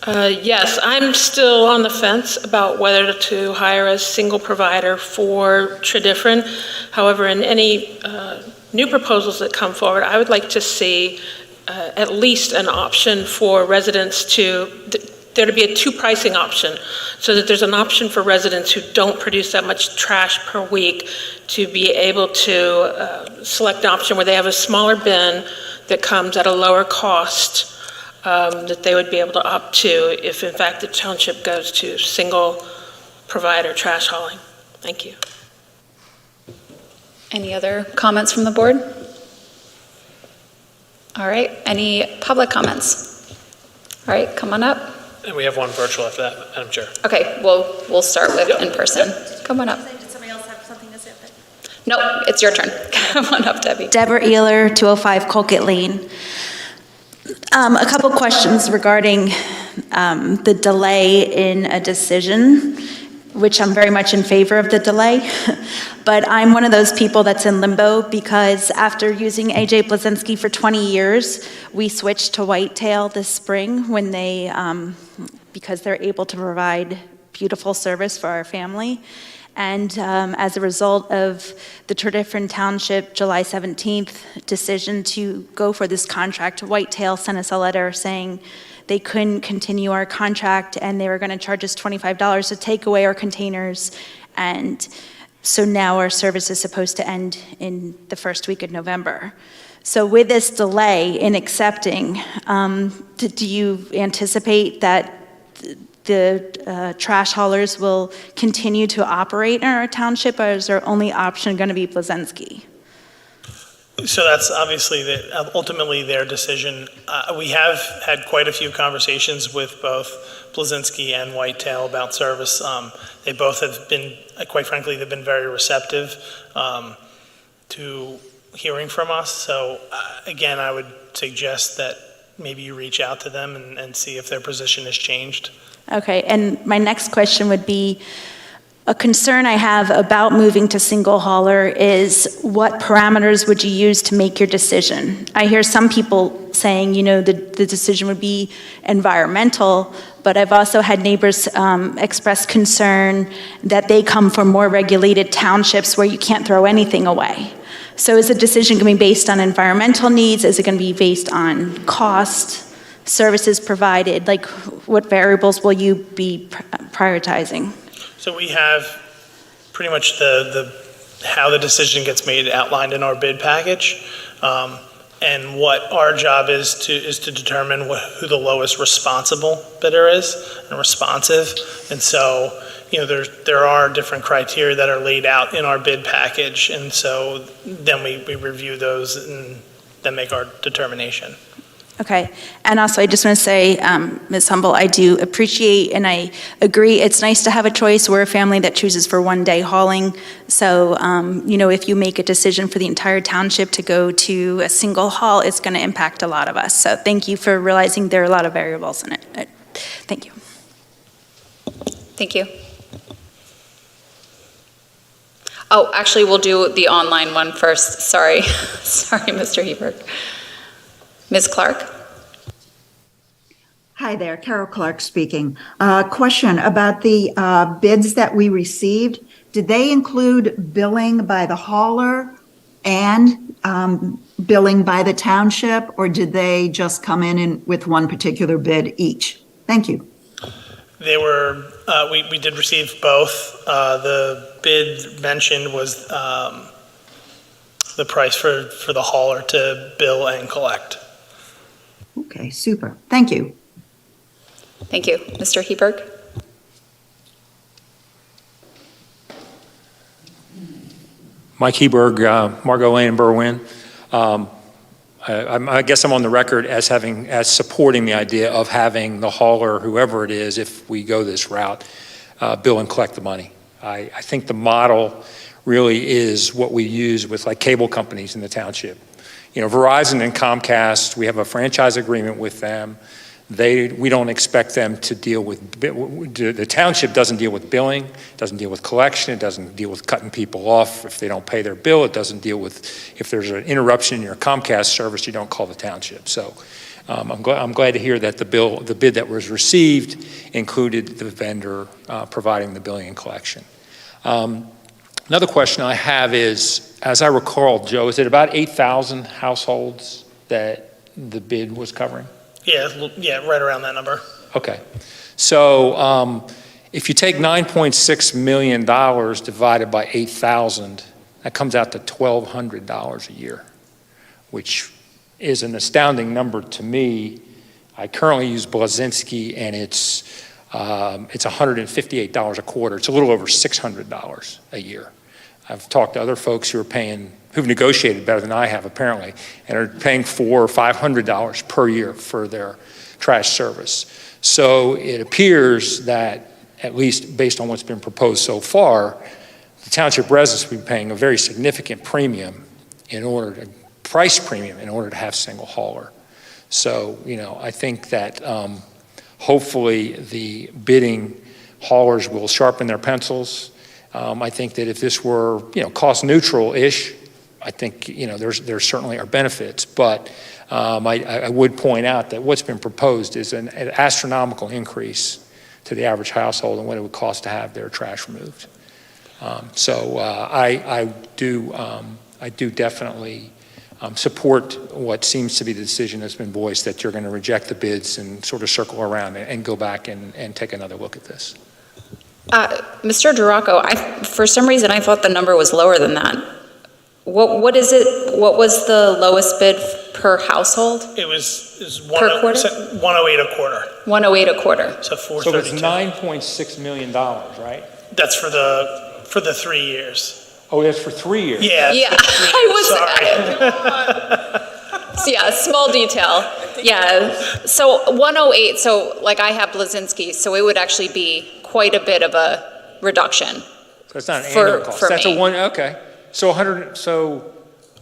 Speaker 11: Yes, I'm still on the fence about whether to hire a single provider for Tredyffrin. However, in any new proposals that come forward, I would like to see at least an option for residents there to be a two pricing option, so that there's an option for residents who don't produce that much trash per week to be able to select an option where they have a smaller bin that comes at a lower cost that they would be able to opt to if in fact the township goes to single provider trash hauling. Thank you.
Speaker 5: Any other comments from the board? All right, any public comments? All right, come on up.
Speaker 16: And we have one virtual after that, Madam Chair.
Speaker 5: Okay, we'll start with in person. Come on up.
Speaker 15: Did somebody else have something to say?
Speaker 5: No, it's your turn. Come on up, Debbie.
Speaker 15: Deborah Ehler, 205 Colquitt Lane. A couple questions regarding the delay in a decision, which I'm very much in favor of the delay. But I'm one of those people that's in limbo because after using AJ Blazinski for 20 years, we switched to Whitetail this spring when they, because they're able to provide beautiful service for our family. And as a result of the Tredyffrin Township July 17th decision to go for this contract, Whitetail sent us a letter saying they couldn't continue our contract and they were going to charge us $25 to take away our containers. And so now our service is supposed to end in the first week of November. So with this delay in accepting, do you anticipate that the trash haulers will continue to operate in our township, or is their only option going to be Blazinski?
Speaker 17: So that's obviously ultimately their decision. We have had quite a few conversations with both Blazinski and Whitetail about service. They both have been, quite frankly, they've been very receptive to hearing from us. So again, I would suggest that maybe you reach out to them and see if their position has changed.
Speaker 15: Okay, and my next question would be, a concern I have about moving to single hauler is what parameters would you use to make your decision? I hear some people saying, you know, the decision would be environmental, but I've also had neighbors express concern that they come from more regulated townships where you can't throw anything away. So is the decision going to be based on environmental needs? Is it going to be based on cost, services provided? Like, what variables will you be prioritizing?
Speaker 17: So we have pretty much how the decision gets made outlined in our bid package, and what our job is to determine who the lowest responsible bidder is and responsive. And so, you know, there are different criteria that are laid out in our bid package, and so then we review those and then make our determination.
Speaker 15: Okay, and also I just want to say, Ms. Humble, I do appreciate and I agree it's nice to have a choice. We're a family that chooses for one-day hauling. So, you know, if you make a decision for the entire township to go to a single haul, it's going to impact a lot of us. So thank you for realizing there are a lot of variables in it. Thank you.
Speaker 5: Thank you. Oh, actually, we'll do the online one first. Sorry. Sorry, Mr. Hebert. Ms. Clark?
Speaker 19: Hi there, Carol Clark speaking. Question about the bids that we received. Did they include billing by the hauler and billing by the township, or did they just come in with one particular bid each? Thank you.
Speaker 17: They were, we did receive both. The bid mentioned was the price for the hauler to bill and collect.
Speaker 19: Okay, super. Thank you.
Speaker 5: Thank you. Mr. Heberg?
Speaker 20: Mike Heberg, Margot Lane, Berwyn. I guess I'm on the record as supporting the idea of having the hauler, whoever it is, if we go this route, bill and collect the money. I think the model really is what we use with like cable companies in the township. You know, Verizon and Comcast, we have a franchise agreement with them. We don't expect them to deal with, the township doesn't deal with billing, doesn't deal with collection, it doesn't deal with cutting people off if they don't pay their bill, it doesn't deal with, if there's an interruption in your Comcast service, you don't call the township. So I'm glad to hear that the bid that was received included the vendor providing the billing and collection. Another question I have is, as I recall, Joe, is it about 8,000 households that the bid was covering?
Speaker 17: Yeah, right around that number.
Speaker 20: Okay. So if you take $9.6 million divided by 8,000, that comes out to $1,200 a year, which is an astounding number to me. I currently use Blazinski, and it's $158 a quarter. It's a little over $600 a year. I've talked to other folks who've negotiated better than I have apparently, and are paying $400 or $500 per year for their trash service. So it appears that, at least based on what's been proposed so far, the township residents will be paying a very significant premium price premium in order to have single hauler. So, I think that hopefully the bidding haulers will sharpen their pencils. I think that if this were, cost neutral-ish, I think, there certainly are benefits. But I would point out that what's been proposed is an astronomical increase to the average household and what it would cost to have their trash removed. So I do definitely support what seems to be the decision that's been voiced, that you're going to reject the bids and sort of circle around and go back and take another look at this.
Speaker 5: Mr. Duraco, for some reason I thought the number was lower than that. What is it? What was the lowest bid per household?
Speaker 17: It was
Speaker 5: Per quarter?
Speaker 17: 108 a quarter.
Speaker 5: 108 a quarter.
Speaker 17: So
Speaker 20: So it's
Speaker 17: 432.
Speaker 20: $9.6 million, right?
Speaker 17: That's for the 3 years.
Speaker 20: Oh, that's for 3 years?
Speaker 17: Yeah.
Speaker 5: Yeah, yeah, small detail. Yeah, so 108, so like I have Blazinski, so it would actually be quite a bit of a reduction.
Speaker 20: So it's not an annual cost. That's
Speaker 5: me.
Speaker 20: okay. So 100, so.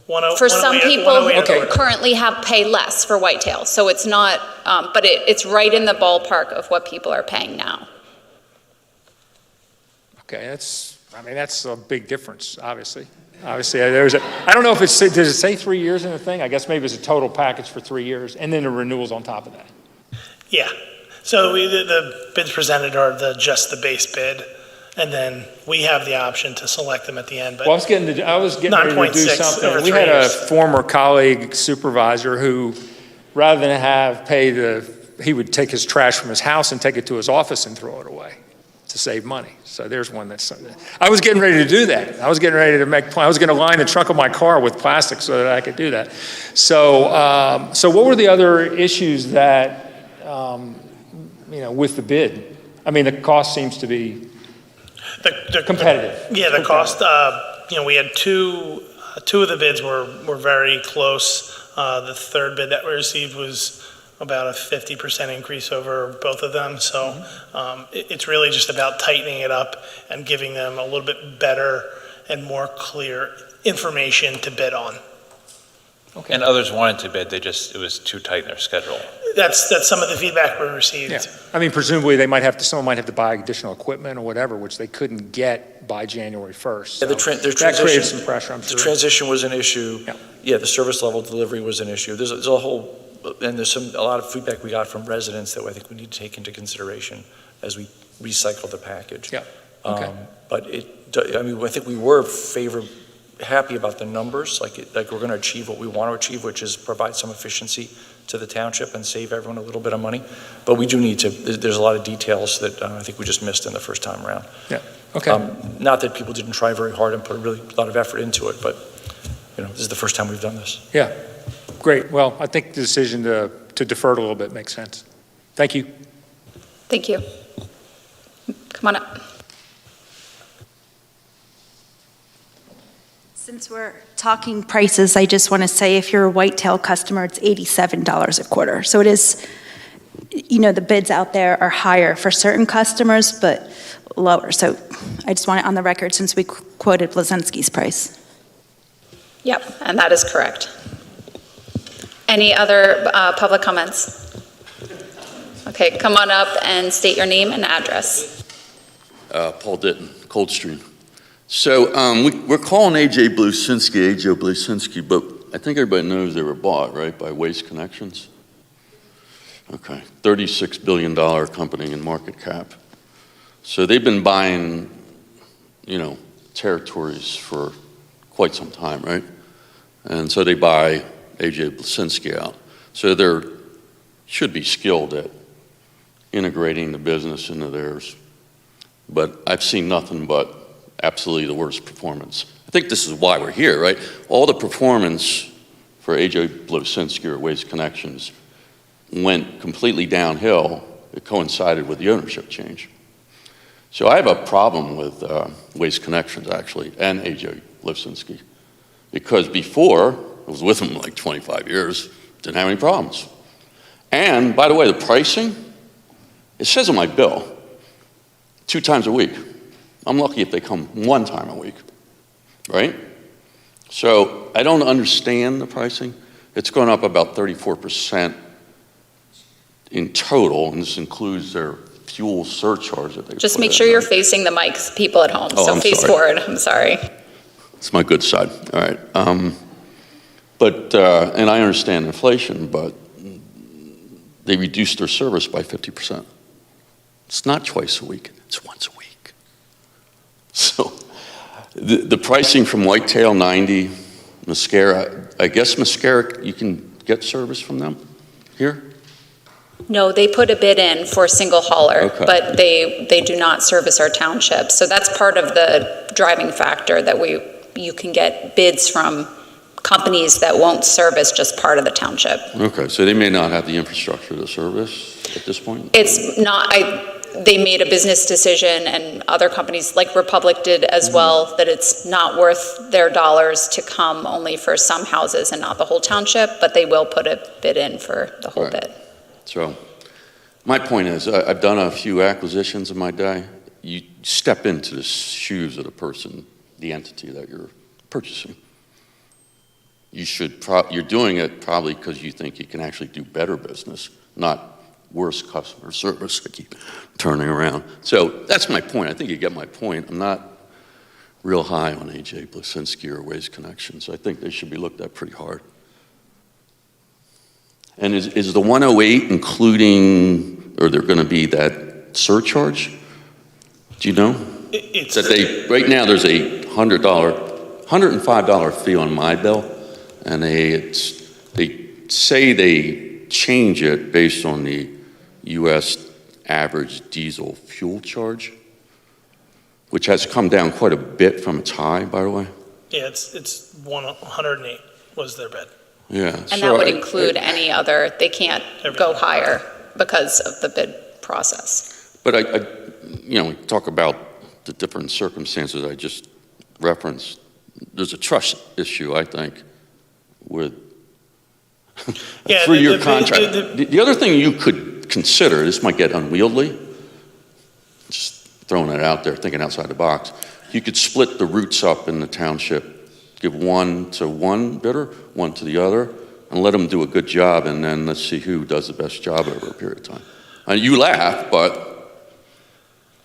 Speaker 5: For some people who
Speaker 17: 108.
Speaker 5: currently pay less for whitetail, so it's not, but it's right in the ballpark of what people are paying now.
Speaker 20: Okay, that's a big difference, obviously. Obviously, I don't know if does it say 3 years in the thing? I guess maybe it's a total package for 3 years, and then the renewals on top of that.
Speaker 17: Yeah. So the bids presented are just the base bid, and then we have the option to select them at the end. But
Speaker 20: Well, I was getting ready to do
Speaker 17: 9.6
Speaker 20: something.
Speaker 17: over
Speaker 20: We
Speaker 17: 3
Speaker 20: had
Speaker 17: years.
Speaker 20: a former colleague supervisor who, rather than he would take his trash from his house and take it to his office and throw it away to save money. So there's one I was getting ready to do that. I was getting ready to I was going to line the trunk of my car with plastic so that I could do that. So, so what were the other issues that, with the bid? I mean, the cost seems to be competitive.
Speaker 17: Yeah, the cost, we had two of the bids were very close. The third bid that we received was about a 50% increase over both of them. So it's really just about tightening it up and giving them a little bit better and more clear information to bid on.
Speaker 12: Okay. And others wanted to bid, it was too tight in their schedule.
Speaker 17: That's some of the feedback we received.
Speaker 20: Yeah. I mean, presumably someone might have to buy additional equipment or whatever, which they couldn't get by January 1st. So
Speaker 10: Yeah,
Speaker 20: that created some pressure, I'm sure.
Speaker 10: The transition was an issue.
Speaker 20: Yeah.
Speaker 10: The service level delivery was an issue. There's a whole, and there's a lot of feedback we got from residents that I think we need to take into consideration as we recycle the package.
Speaker 20: Yeah. Okay.
Speaker 10: But I think we were happy about the numbers, like we're going to achieve what we want to achieve, which is provide some efficiency to the township and save everyone a little bit of money. But we do need to, there's a lot of details that I think we just missed in the first time around.
Speaker 20: Yeah, okay.
Speaker 10: Not that people didn't try very hard and put a lot of effort into it, but this is the first time we've done this.
Speaker 20: Yeah, great. Well, I think the decision to defer it a little bit makes sense. Thank you.
Speaker 5: Thank you. Come on up.
Speaker 15: Since we're talking prices, I just want to say if you're a whitetail customer, it's $87 a quarter. So it is, the bids out there are higher for certain customers, but lower. So I just want it on the record since we quoted Blazinski's price.
Speaker 5: Yep, and that is correct. Any other public comments? Okay, come on up and state your name and address.
Speaker 21: Paul Ditton, Coldstream. So we're calling AJ Blusinski, but I think everybody knows they were bought, right, by Waste Connections? Okay, $36 billion company in market cap. So they've been buying, territories for quite some time, right? And so they buy A.J. Blasinski out. So they should be skilled at integrating the business into theirs. But I've seen nothing but absolutely the worst performance. I think this is why we're here, right? All the performance for A.J. Blasinski or Waste Connections went completely downhill. It coincided with the ownership change. So I have a problem with Waste Connections, actually, and A.J. Blasinski. Because before, I was with them like 25 years, didn't have any problems. And, by the way, the pricing, it says on my bill, 2 times a week. I'm lucky if they come 1 time a week, right? So I don't understand the pricing. It's gone up about 34% in total, and this includes their fuel surcharge that they
Speaker 5: Just
Speaker 21: put
Speaker 5: make
Speaker 21: in,
Speaker 5: sure you're
Speaker 21: right?
Speaker 5: facing the mics, people at home,
Speaker 21: Oh,
Speaker 5: so
Speaker 21: I'm
Speaker 5: face
Speaker 21: sorry.
Speaker 5: forward, I'm sorry.
Speaker 21: It's my good side, all right. And I understand inflation, but they reduced their service by 50%. It's not twice a week, it's once a week. So the pricing from Whitetail 90, Mascara, I guess Mascara, you can get service from them here?
Speaker 5: No, they put a bid in for a single hauler,
Speaker 21: Okay.
Speaker 5: but they do not service our township. So that's part of the driving factor that you can get bids from companies that won't service just part of the township.
Speaker 21: Okay, so they may not have the infrastructure to service at this point?
Speaker 5: It's not, they made a business decision, and other companies like Republic did as well, that it's not worth their dollars to come only for some houses and not the whole township, but they will put a bid in for the whole bid.
Speaker 21: So my point is, I've done a few acquisitions in my day. You step into the shoes of the person, the entity that you're purchasing. You're doing it probably because you think you can actually do better business, not worse customer service. I keep turning around. So that's my point. I think you get my point. I'm not real high on A.J. Blasinski or Waste Connections. I think they should be looked at pretty hard. And is the 108 including, or there going to be that surcharge? Do you know? Right now there's a $105 fee on my bill, and they say they change it based on the U.S. average diesel fuel charge, which has come down quite a bit from its high, by the way.
Speaker 17: Yeah, it's 108 was their bid.
Speaker 21: Yeah.
Speaker 5: And that would include any other, they can't go higher because of the bid process.
Speaker 21: But we talk about the different circumstances I just referenced. There's a trust issue, I think, with a 3-year contract. The other thing you could consider, this might get unwieldy, just throwing it out there, thinking outside the box. You could split the routes up in the township, give one to one bidder, one to the other, and let them do a good job, and then let's see who does the best job over a period of time. You laugh, but,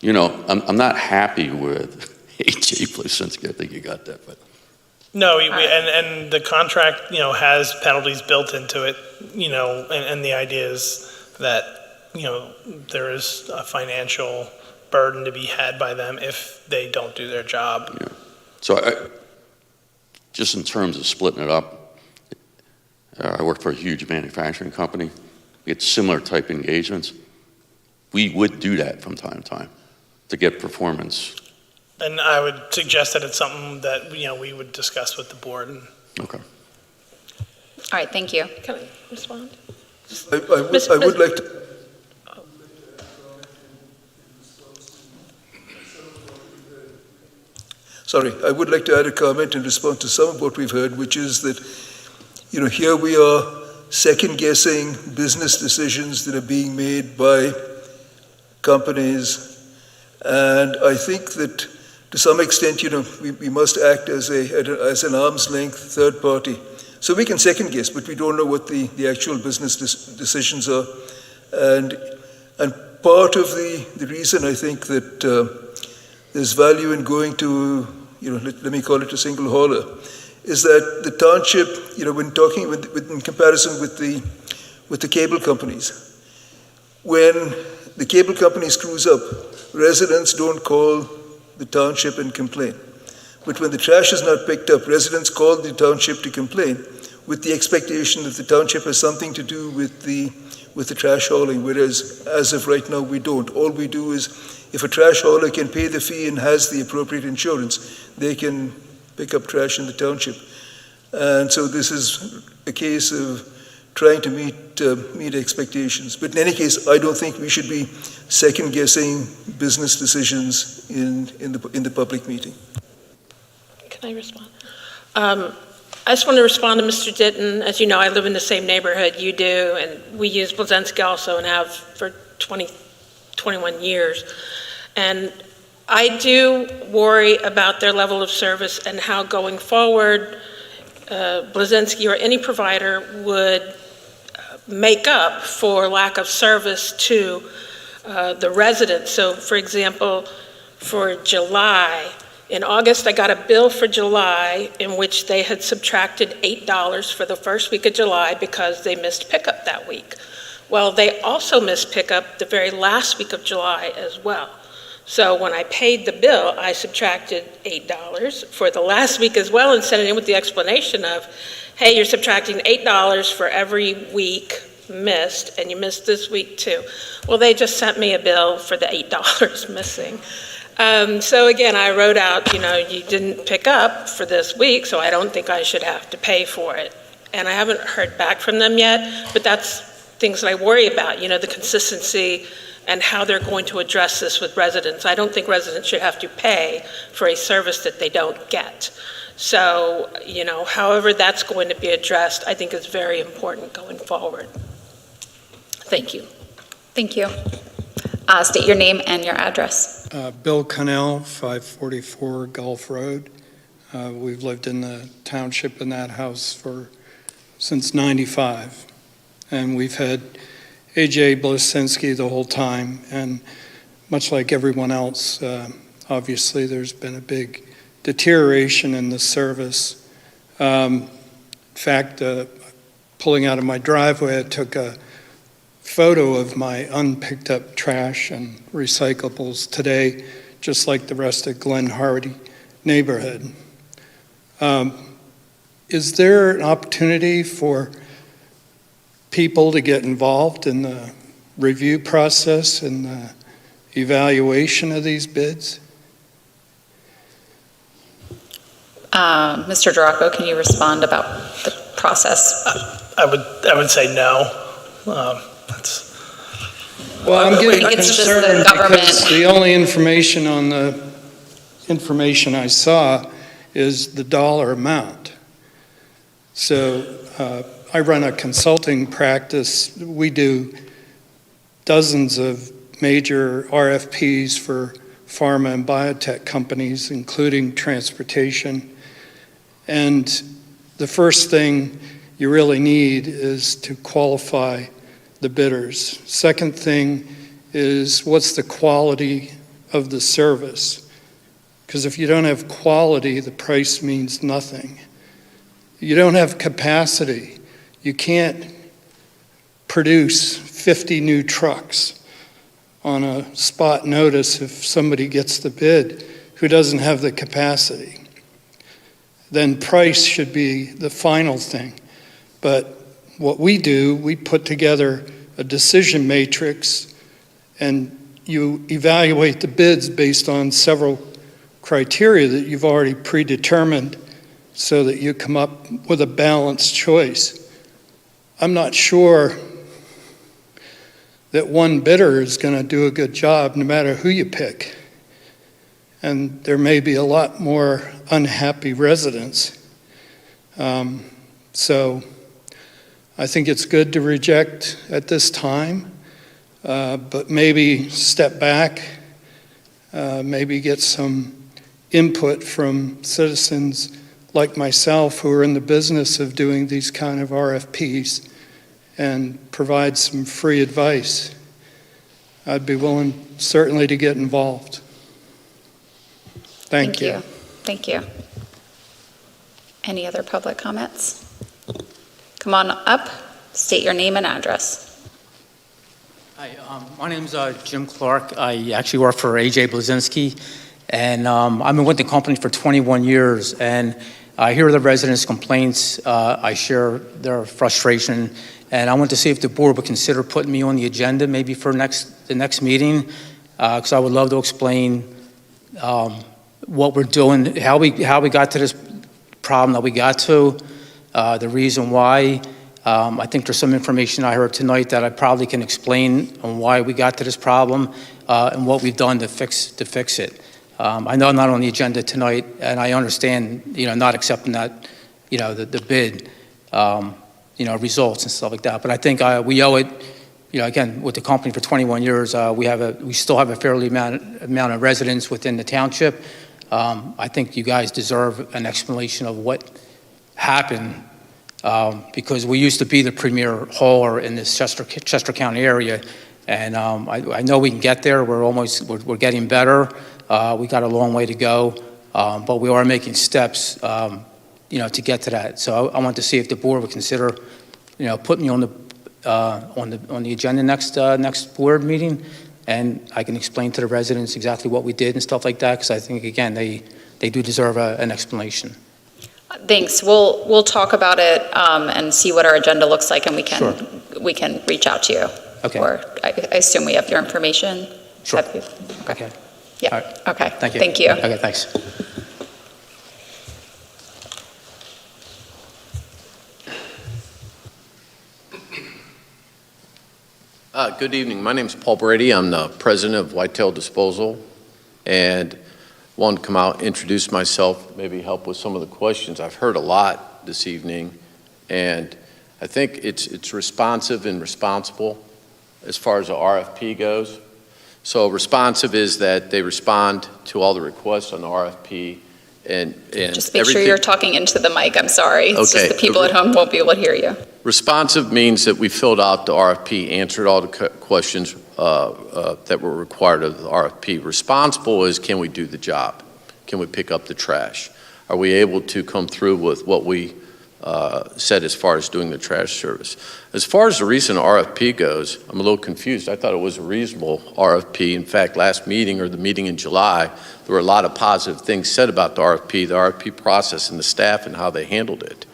Speaker 21: I'm not happy with A.J. Blasinski. I think you got that, but.
Speaker 17: No, and the contract, has penalties built into it, and the idea is that, there is a financial burden to be had by them if they don't do their job.
Speaker 21: Yeah. So just in terms of splitting it up, I work for a huge manufacturing company. We get similar type engagements. We would do that from time to time to get performance.
Speaker 17: And I would suggest that it's something that, we would discuss with the board.
Speaker 21: Okay.
Speaker 5: All right, thank you.
Speaker 11: Can I respond?
Speaker 13: I would like to. Sorry, I would like to add a comment in response to some of what we've heard, which is that, here we are second-guessing business decisions that are being made by companies, and I think that to some extent, we must act as an arm's length third party. So we can second guess, but we don't know what the actual business decisions are. And part of the reason I think that there's value in going to, let me call it a single hauler, is that the township, when talking in comparison with the cable companies, when the cable company screws up, residents don't call the township and complain. But when the trash is not picked up, residents call the township to complain with the expectation that the township has something to do with the trash hauling, whereas as of right now, we don't. All we do is, if a trash hauler can pay the fee and has the appropriate insurance, they can pick up trash in the township. And so this is a case of trying to meet expectations. But in any case, I don't think we should be second-guessing business decisions in the public meeting.
Speaker 11: Can I respond? I just want to respond to Mr. Ditton. As you know, I live in the same neighborhood you do, and we use Blazinski also and have for 21 years. And I do worry about their level of service and how going forward, Blazinski or any provider would make up for lack of service to the residents. So for example, for July, in August, I got a bill for July in which they had subtracted $8 for the first week of July because they missed pickup that week. Well, they also missed pickup the very last week of July as well. So when I paid the bill, I subtracted $8 for the last week as well and sent it in with the explanation of, hey, you're subtracting $8 for every week missed, and you missed this week too. Well, they just sent me a bill for the $8 missing. So again, I wrote out, you didn't pick up for this week, so I don't think I should have to pay for it. And I haven't heard back from them yet, but that's things that I worry about, the consistency and how they're going to address this with residents. I don't think residents should have to pay for a service that they don't get. So, however that's going to be addressed, I think is very important going forward. Thank you.
Speaker 5: Thank you. State your name and your address.
Speaker 1: Bill Connell, 544 Gulf Road. We've lived in the township in that house since '95. And we've had A.J. Blazinski the whole time. And much like everyone else, obviously there's been a big deterioration in the service. In fact, pulling out of my driveway, I took a photo of my unpicked up trash and recyclables today, just like the rest of Glen Hardy neighborhood. Is there an opportunity for people to get involved in the review process and the evaluation of these bids?
Speaker 5: Mr. Duraco, can you respond about the process?
Speaker 17: I would say no.
Speaker 1: Well, I'm getting
Speaker 5: it's just
Speaker 1: concerned
Speaker 5: the government.
Speaker 1: because the only information on the information I saw is the dollar amount. So I run a consulting practice. We do dozens of major RFPs for pharma and biotech companies, including transportation. And the first thing you really need is to qualify the bidders. Second thing is, what's the quality of the service? Because if you don't have quality, the price means nothing. You don't have capacity. You can't produce 50 new trucks on a spot notice if somebody gets the bid who doesn't have the capacity. Then price should be the final thing. But what we do, we put together a decision matrix and you evaluate the bids based on several criteria that you've already predetermined so that you come up with a balanced choice. I'm not sure that one bidder is going to do a good job no matter who you pick. And there may be a lot more unhappy residents. So I think it's good to reject at this time, but maybe step back, maybe get some input from citizens like myself who are in the business of doing these kind of RFPs and provide some free advice. I'd be willing certainly to get involved. Thank you.
Speaker 5: Thank you. Any other public comments? Come on up, state your name and address.
Speaker 7: Hi, my name's Jim Clark. I actually work for AJ Blazinski, and I've been with the company for 21 years, and I hear the residents' complaints. I share their frustration, and I want to see if the board would consider putting me on the agenda maybe for the next meeting, because I would love to explain what we're doing, how we got to this problem that we got to, the reason why. I think there's some information I heard tonight that I probably can explain on why we got to this problem and what we've done to fix it. I know I'm not on the agenda tonight, and I understand, not accepting that, the bid, results and stuff like that. But I think we owe it, again, with the company for 21 years, we still have a fairly amount of residents within the township. I think you guys deserve an explanation of what happened. Because we used to be the premier hauler in this Chester County area, and I know we can get there. We're getting better. We got a long way to go, but we are making steps, to get to that. So I want to see if the board would consider, putting me on the agenda next board meeting, and I can explain to the residents exactly what we did and stuff like that. Because I think again they do deserve an explanation.
Speaker 5: Thanks. We'll talk about it and see what our agenda looks like, and we can reach out to you.
Speaker 7: Okay.
Speaker 5: Or I assume we have your information.
Speaker 7: Sure.
Speaker 5: Have you?
Speaker 7: Okay.
Speaker 5: Yeah.
Speaker 7: All right.
Speaker 5: Okay.
Speaker 7: Thank you.
Speaker 5: Thank you.
Speaker 7: Okay. Thanks.
Speaker 22: Good evening. My name is Paul Brady. I'm the president of Whitetail Disposal, and wanted to come out, introduce myself, maybe help with some of the questions. I've heard a lot this evening, and I think it's responsive and responsible as far as the RFP goes. So responsive is that they respond to all the requests on the RFP, and
Speaker 5: Just make sure you're talking into the mic. I'm sorry. It's
Speaker 22: Okay.
Speaker 5: just the people at home won't be able to hear you.
Speaker 22: Responsive means that we filled out the RFP, answered all the questions that were required of the RFP. Responsible is, can we do the job? Can we pick up the trash? Are we able to come through with what we said as far as doing the trash service? As far as the recent RFP goes, I'm a little confused. I thought it was a reasonable RFP. In fact, last meeting or the meeting in July, there were a lot of positive things said about the RFP process and the staff and how they handled it.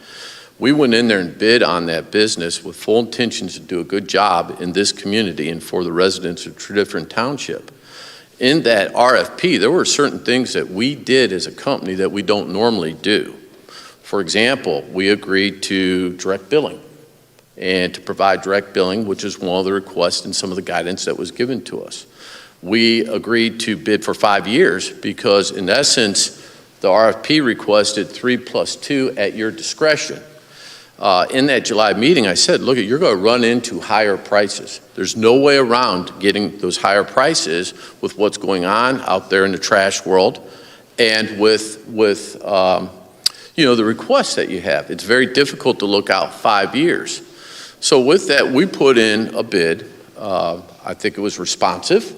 Speaker 22: We went in there and bid on that business with full intentions to do a good job in this community and for the residents of Tredyffrin Township. In that RFP, there were certain things that we did as a company that we don't normally do. For example, we agreed to direct billing and to provide direct billing, which is one of the requests and some of the guidance that was given to us. We agreed to bid for 5 years because, in essence, the RFP requested 3 + 2 at your discretion. In that July meeting, I said, look, you're going to run into higher prices. There's no way around getting those higher prices with what's going on out there in the trash world and with the requests that you have. It's very difficult to look out 5 years. So with that, we put in a bid. I think it was responsive,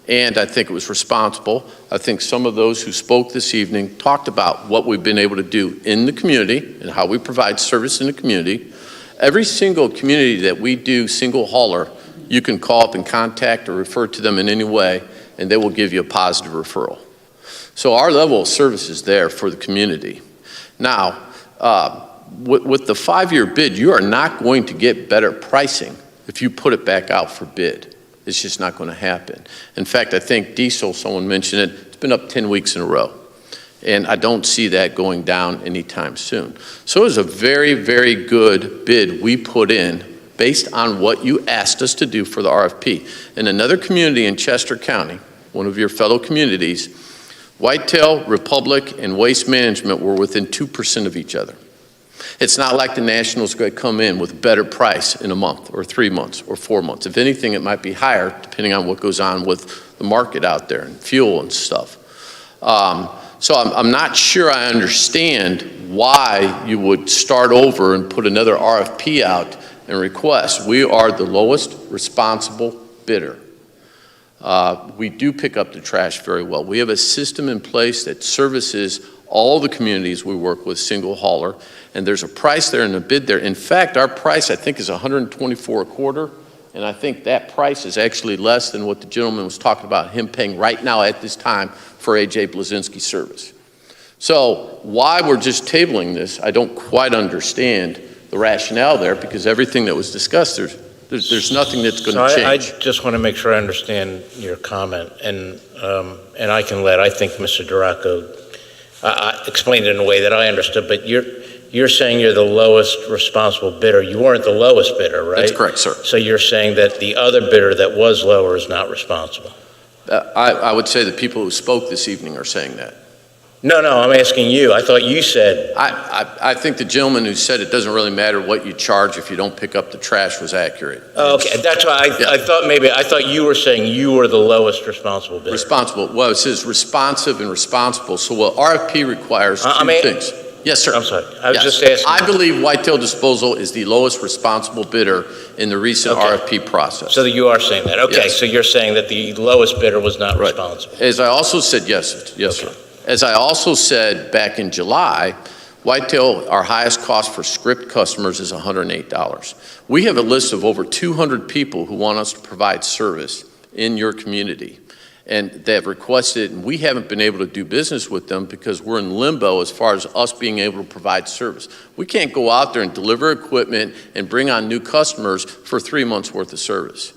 Speaker 22: and I think it was responsible. I think some of those who spoke this evening talked about what we've been able to do in the community and how we provide service in the community. Every single community that we do single hauler, you can call up and contact or refer to them in any way, and they will give you a positive referral. So our level of service is there for the community. Now, with the 5-year bid, you are not going to get better pricing if you put it back out for bid. It's just not going to happen. In fact, I think diesel, someone mentioned it, it's been up 10 weeks in a row. And I don't see that going down anytime soon. So it was a very, very good bid we put in based on what you asked us to do for the RFP. In another community in Chester County, one of your fellow communities, Whitetail, Republic, and Waste Management were within 2% of each other. It's not like the Nationals going to come in with a better price in a month or 3 months or 4 months. If anything, it might be higher depending on what goes on with the market out there and fuel and stuff. So I'm not sure I understand why you would start over and put another RFP out and request. We are the lowest responsible bidder. We do pick up the trash very well. We have a system in place that services all the communities we work with, single hauler, and there's a price there and a bid there. In fact, our price, I think, is $124 a quarter And I think that price is actually less than what the gentleman was talking about, him paying right now at this time for A.J. Blazinski service. So why we're just tabling this, I don't quite understand the rationale there, because everything that was discussed, there's nothing that's going to change.
Speaker 9: I just want to make sure I understand your comment, and I think Mr. Duraco explained it in a way that I understood, but you're saying you're the lowest responsible bidder. You weren't the lowest bidder, right?
Speaker 22: That's correct, sir.
Speaker 9: So you're saying that the other bidder that was lower is not responsible?
Speaker 22: I would say the people who spoke this evening are saying that.
Speaker 9: No, I'm asking you. I thought you said...
Speaker 22: I think the gentleman who said it doesn't really matter what you charge if you don't pick up the trash was accurate.
Speaker 9: Okay, that's why I thought you were saying you were the lowest responsible bidder.
Speaker 22: Responsible. Well, it says responsive and responsible. So what RFP requires two things. Yes, sir.
Speaker 9: I'm sorry. I was just asking.
Speaker 22: I believe Whitetail Disposal is the lowest responsible bidder in the recent RFP process.
Speaker 9: So you are saying that. Okay,
Speaker 22: Yes.
Speaker 9: so you're saying that the lowest bidder was not responsible.
Speaker 22: As I also said, yes, sir. As I also said back in July, Whitetail, our highest cost for script customers is $108. We have a list of over 200 people who want us to provide service in your community. And they have requested, and we haven't been able to do business with them because we're in limbo as far as us being able to provide service. We can't go out there and deliver equipment and bring on new customers for 3 months worth of service.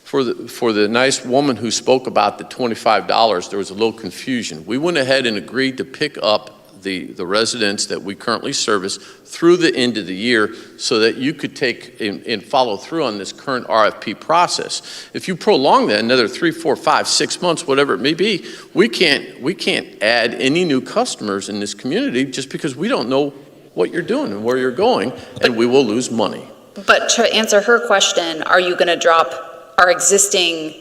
Speaker 22: For the nice woman who spoke about the $25, there was a little confusion. We went ahead and agreed to pick up the residents that we currently service through the end of the year so that you could take and follow through on this current RFP process. If you prolong that another 3, 4, 5, 6 months, whatever it may be, we can't add any new customers in this community just because we don't know what you're doing and where you're going, and we will lose money.
Speaker 5: But to answer her question, are you going to drop our existing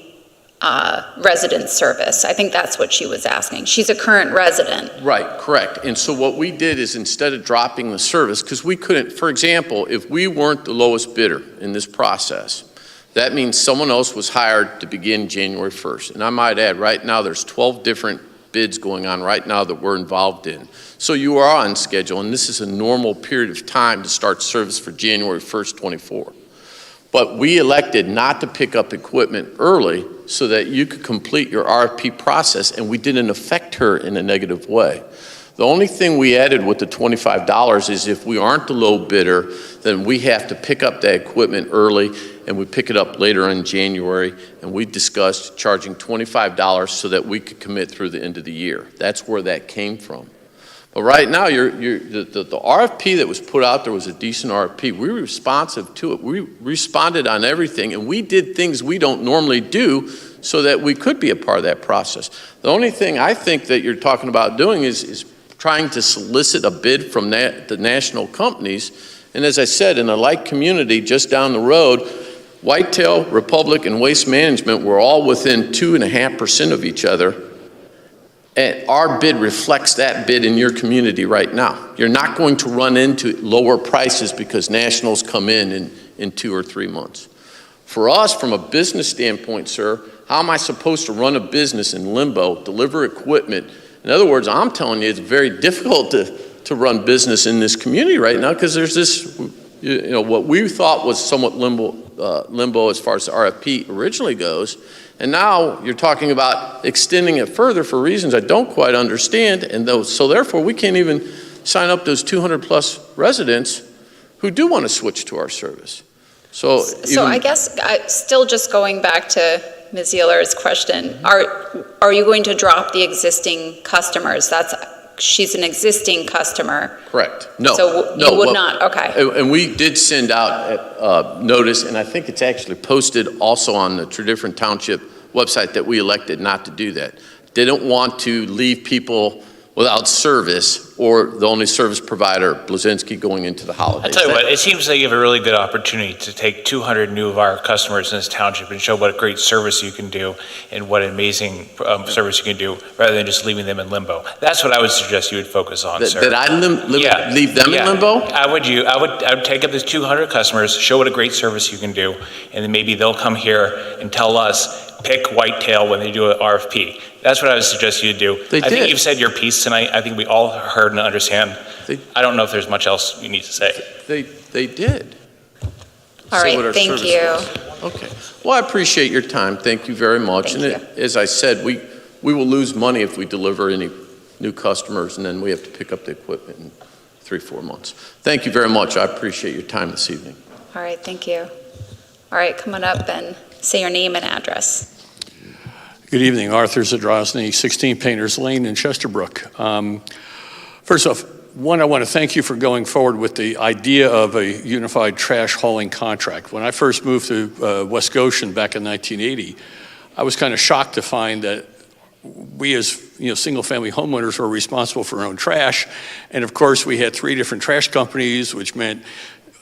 Speaker 5: resident service? I think that's what she was asking. She's a current resident.
Speaker 22: Right, correct. And so what we did is instead of dropping the service, because we couldn't, for example, if we weren't the lowest bidder in this process, that means someone else was hired to begin January 1st. And I might add, right now there's 12 different bids going on right now that we're involved in. So you are on schedule, and this is a normal period of time to start service for January 1st, 24. But we elected not to pick up equipment early so that you could complete your RFP process, and we didn't affect her in a negative way. The only thing we added with the $25 is if we aren't the low bidder, then we have to pick up that equipment early, and we pick it up later in January, and we discussed charging $25 so that we could commit through the end of the year. That's where that came from. But right now, the RFP that was put out there was a decent RFP. We were responsive to it. We responded on everything, and we did things we don't normally do so that we could be a part of that process. The only thing I think that you're talking about doing is trying to solicit a bid from the national companies. And as I said, in a like community just down the road, Whitetail, Republic, and Waste Management were all within 2.5% of each other. And our bid reflects that bid in your community right now. You're not going to run into lower prices because nationals come in 2 or 3 months. For us, from a business standpoint, sir, how am I supposed to run a business in limbo, deliver equipment? In other words, I'm telling you, it's very difficult to run business in this community right now because there's this, what we thought was somewhat limbo as far as the RFP originally goes. And now you're talking about extending it further for reasons I don't quite understand. And so therefore, we can't even sign up those 200 plus residents who do want to switch to our service. So
Speaker 5: I guess, still just going back to Ms. Ealer's question, are you going to drop the existing customers? She's an existing customer.
Speaker 22: Correct. No.
Speaker 5: So you would not, okay.
Speaker 22: And we did send out notice, and I think it's actually posted also on the Tredyffrin Township website that we elected not to do that. Didn't want to leave people without service or the only service provider, Blazinski, going into the holidays.
Speaker 12: I tell you what, it seems like you have a really good opportunity to take 200 new of our customers in this township and show what a great service you can do and what an amazing service you can do rather than just leaving them in limbo. That's what I would suggest you would focus on, sir.
Speaker 22: Did I leave them in limbo?
Speaker 12: I would take up these 200 customers, show what a great service you can do, and then maybe they'll come here and tell us, pick Whitetail when they do an RFP. That's what I would suggest you do. I think you've said your piece tonight. I think we all heard and understand. I don't know if there's much else you need to say.
Speaker 22: They did.
Speaker 5: All right, thank you.
Speaker 22: Okay. Well, I appreciate your time. Thank you very much.
Speaker 5: Thank
Speaker 22: And as I said, we will lose money if we deliver any new customers, and then we have to pick up the equipment in 3-4 months. Thank you very much. I appreciate your time this evening.
Speaker 5: All right, thank you. All right, come on up and say your name and address.
Speaker 4: Good evening, Arthur Zadrozny, 16 Painters Lane in Chesterbrook. First off, I want to thank you for going forward with the idea of a unified trash hauling contract. When I first moved to West Goshen back in 1980, I was kind of shocked to find that we as single-family homeowners were responsible for our own trash. And of course, we had 3 different trash companies, which meant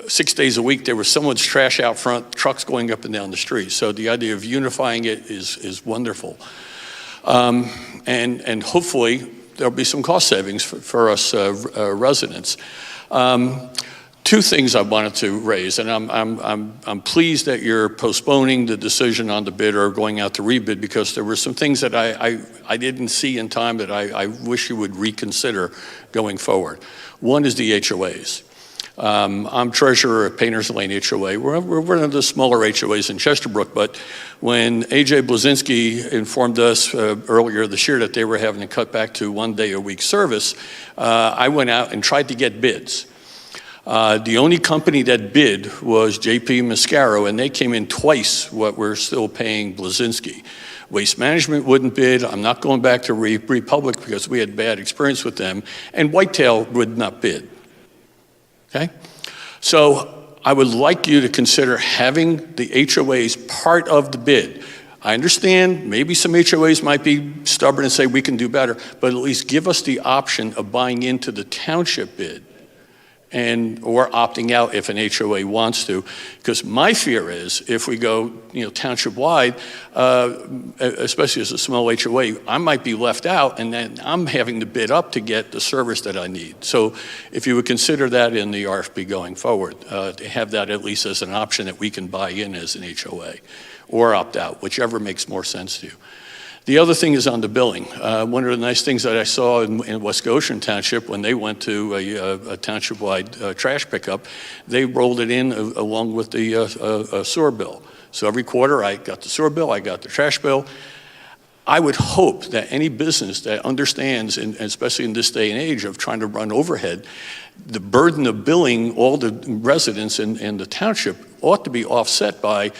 Speaker 4: 6 days a week there was someone's trash out front, trucks going up and down the street. So the idea of unifying it is wonderful. And hopefully there'll be some cost savings for us residents. 2 things I wanted to raise, and I'm pleased that you're postponing the decision on the bid or going out to rebid, because there were some things that I didn't see in time that I wish you would reconsider going forward. One is the HOAs. I'm treasurer of Painters Lane HOA. We're one of the smaller HOAs in Chesterbrook, but when AJ Blazinski informed us earlier this year that they were having to cut back to 1 day a week service, I went out and tried to get bids. The only company that bid was JP Mascaro, and they came in twice what we're still paying Blazinski. Waste Management wouldn't bid. I'm not going back to Republic because we had bad experience with them, and Whitetail would not bid. Okay? So I would like you to consider having the HOAs part of the bid. I understand maybe some HOAs might be stubborn and say we can do better, but at least give us the option of buying into the township bid or opting out if an HOA wants to. Because my fear is if we go township wide, especially as a small HOA, I might be left out and then I'm having to bid up to get the service that I need. So if you would consider that in the RFP going forward, to have that at least as an option that we can buy in as an HOA or opt out, whichever makes more sense to you. The other thing is on the billing. One of the nice things that I saw in West Goshen Township when they went to a township-wide trash pickup, they rolled it in along with the sewer bill. So every quarter I got the sewer bill, I got the trash bill. I would hope that any business that understands, and especially in this day and age of trying to run overhead, the burden of billing all the residents in the township ought to be offset by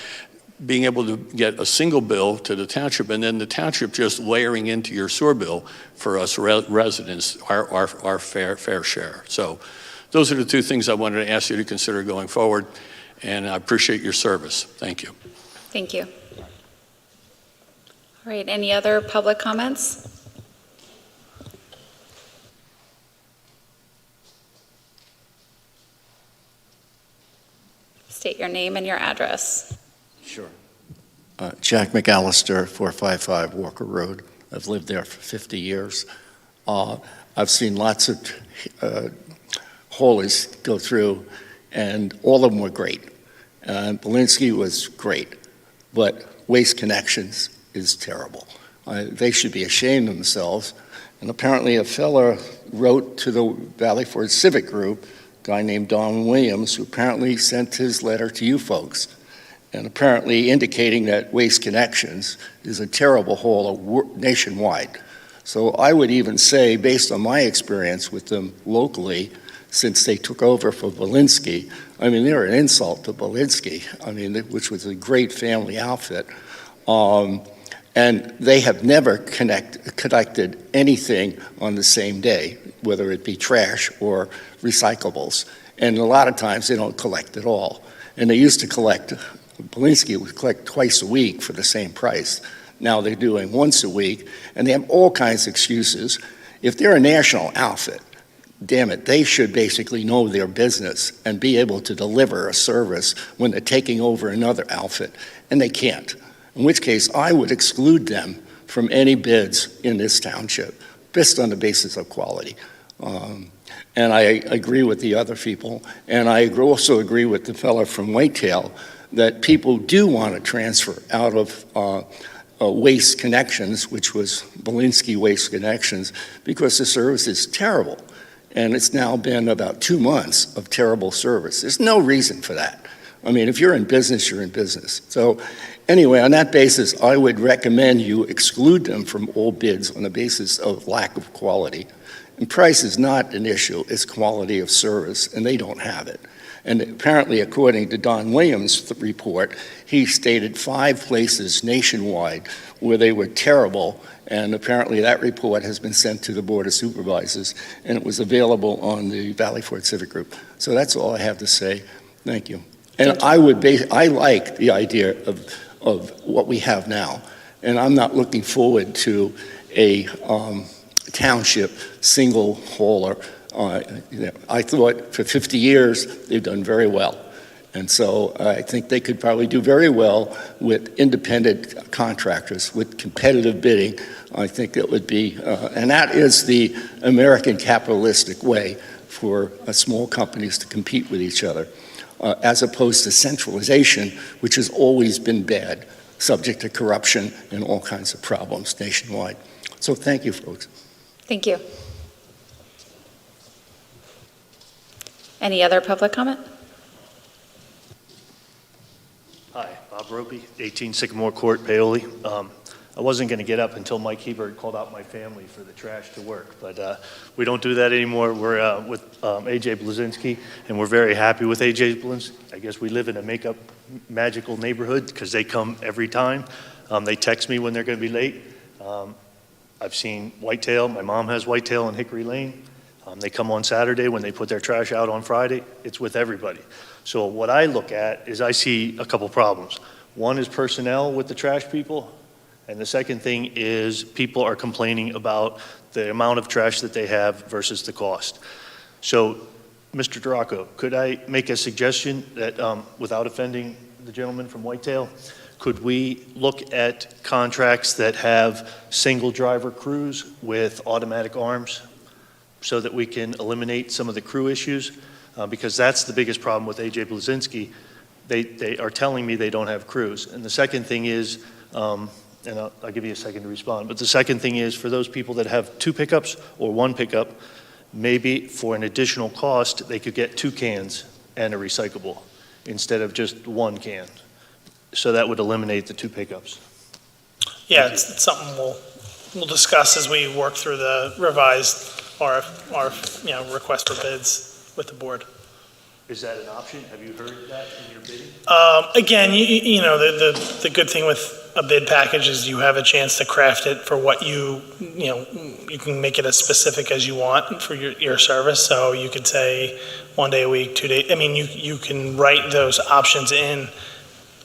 Speaker 4: being able to get a single bill to the township, and then the township just layering into your sewer bill for us residents, our fair share. So those are the 2 things I wanted to ask you to consider going forward, and I appreciate your service. Thank you.
Speaker 5: Thank you. All right, any other public comments? State your name and your address.
Speaker 6: Sure. Jack McAllister, 455 Walker Road. I've lived there for 50 years. I've seen lots of haulers go through, and all of them were great. Belinsky was great, but Waste Connections is terrible. They should be ashamed of themselves. And apparently a fella wrote to the Valley Forge Civic Group, a guy named Don Williams, who apparently sent his letter to you folks, and apparently indicating that Waste Connections is a terrible hauler nationwide. So I would even say, based on my experience with them locally, since they took over for Belinsky, I mean, they're an insult to Belinsky, which was a great family outfit. And they have never collected anything on the same day, whether it be trash or recyclables. And a lot of times they don't collect at all. And they used to collect, Belinsky would collect twice a week for the same price. Now they're doing once a week, and they have all kinds of excuses. If they're a national outfit, damn it, they should basically know their business and be able to deliver a service when they're taking over another outfit, and they can't. In which case, I would exclude them from any bids in this township, just on the basis of quality. And I agree with the other people, and I also agree with the fellow from Whitetail that people do want to transfer out of Waste Connections, which was Belinsky Waste Connections, because the service is terrible. And it's now been about 2 months of terrible service. There's no reason for that. I mean, if you're in business, you're in business. So anyway, on that basis, I would recommend you exclude them from all bids on the basis of lack of quality. And price is not an issue, it's quality of service, and they don't have it. And apparently, according to Don Williams' report, he stated 5 places nationwide where they were terrible, and apparently that report has been sent to the Board of Supervisors, and it was available on the Valley Forge Civic Group. So that's all I have to say. Thank you. And I like the idea of what we have now, and I'm not looking forward to a township single hauler. I thought for 50 years they've done very well, and so I think they could probably do very well with independent contractors with competitive bidding. I think it would be, and that is the American capitalistic way for small companies to compete with each other. As opposed to centralization, which has always been bad, subject to corruption and all kinds of problems nationwide. So thank you, folks.
Speaker 5: Thank you. Any other public comment?
Speaker 2: Hi, Bob Ropey, 18 Sycamore Court, Paoli. I wasn't going to get up until Mike Hebert called out my family for the trash to work, but we don't do that anymore. We're with AJ Blazinski, and we're very happy with AJ Blazinski. I guess we live in a make-up magical neighborhood because they come every time. They text me when they're going to be late. I've seen Whitetail. My mom has Whitetail in Hickory Lane. They come on Saturday when they put their trash out on Friday. It's with everybody. So what I look at is I see a couple problems. One is personnel with the trash people. And the second thing is people are complaining about the amount of trash that they have versus the cost. So, Mr. Duraco, could I make a suggestion that, without offending the gentleman from Whitetail, could we look at contracts that have single driver crews with automatic arms so that we can eliminate some of the crew issues? Because that's the biggest problem with AJ Blazinski. They are telling me they don't have crews. And the second thing is, and I'll give you a second to respond. But the second thing is for those people that have 2 pickups or 1 pickup, maybe for an additional cost, they could get 2 cans and a recyclable instead of just 1 can. So that would eliminate the 2 pickups.
Speaker 17: Yeah, it's something we'll discuss as we work through the revised our request for bids with the board.
Speaker 2: Is that an option? Have you heard that in your bidding?
Speaker 17: Again, you know, the good thing with a bid package is you have a chance to craft it for what you can make it as specific as you want for your service. So you could say 1 day a week, 2 days. I mean, you can write those options in.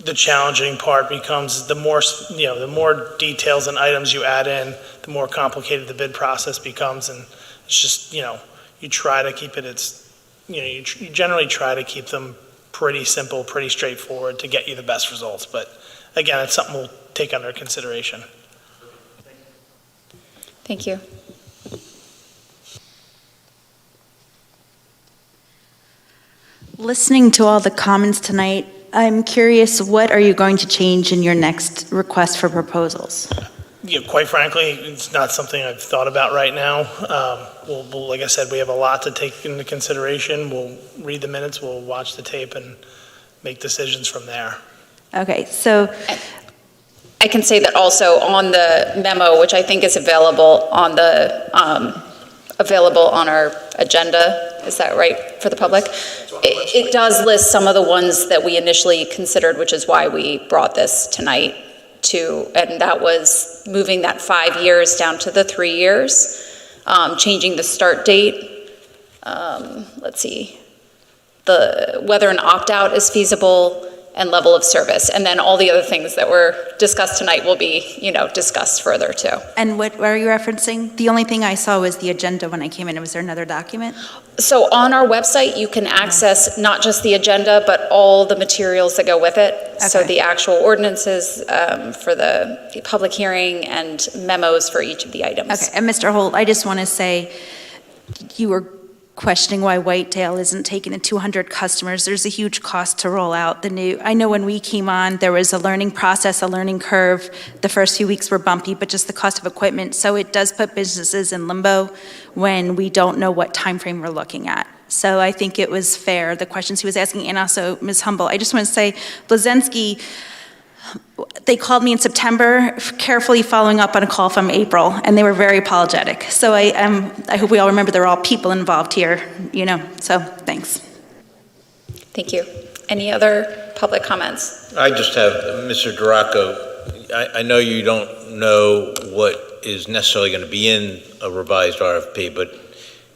Speaker 17: The challenging part becomes the more details and items you add in, the more complicated the bid process becomes. And it's just, you try to keep it, you generally try to keep them pretty simple, pretty straightforward to get you the best results. But again, it's something we'll take under consideration.
Speaker 5: Thank you.
Speaker 15: Listening to all the comments tonight, I'm curious, what are you going to change in your next request for proposals?
Speaker 17: Quite frankly, it's not something I've thought about right now. We'll, like I said, we have a lot to take into consideration. We'll read the minutes, we'll watch the tape, and make decisions from there.
Speaker 15: Okay, so
Speaker 5: I can say that also on the memo, which I think is available on our agenda. Is that right for the public? It does list some of the ones that we initially considered, which is why we brought this tonight to, and that was moving that 5 years down to the 3 years, changing the start date. Let's see, whether an opt-out is feasible, and level of service. And then all the other things that were discussed tonight will be, discussed further too.
Speaker 15: And what are you referencing? The only thing I saw was the agenda when I came in. Was there another document?
Speaker 5: So on our website, you can access not just the agenda, but all the materials that go with it. Okay. So the actual ordinances for the public hearing and memos for each of the items.
Speaker 15: Okay, and Mr. Holt, I just want to say, you were questioning why Whitetail isn't taking in 200 customers. There's a huge cost to roll out the new. I know when we came on, there was a learning process, a learning curve. The first few weeks were bumpy, but just the cost of equipment. So it does put businesses in limbo when we don't know what time frame we're looking at. So I think it was fair, the questions he was asking, and also Ms. Humble. I just want to say, Blazinski, they called me in September, carefully following up on a call from April, and they were very apologetic. So I hope we all remember there are all people involved here, so thanks.
Speaker 5: Thank you. Any other public comments?
Speaker 3: I just have, Mr. Duraco, I know you don't know what is necessarily going to be in a revised RFP, but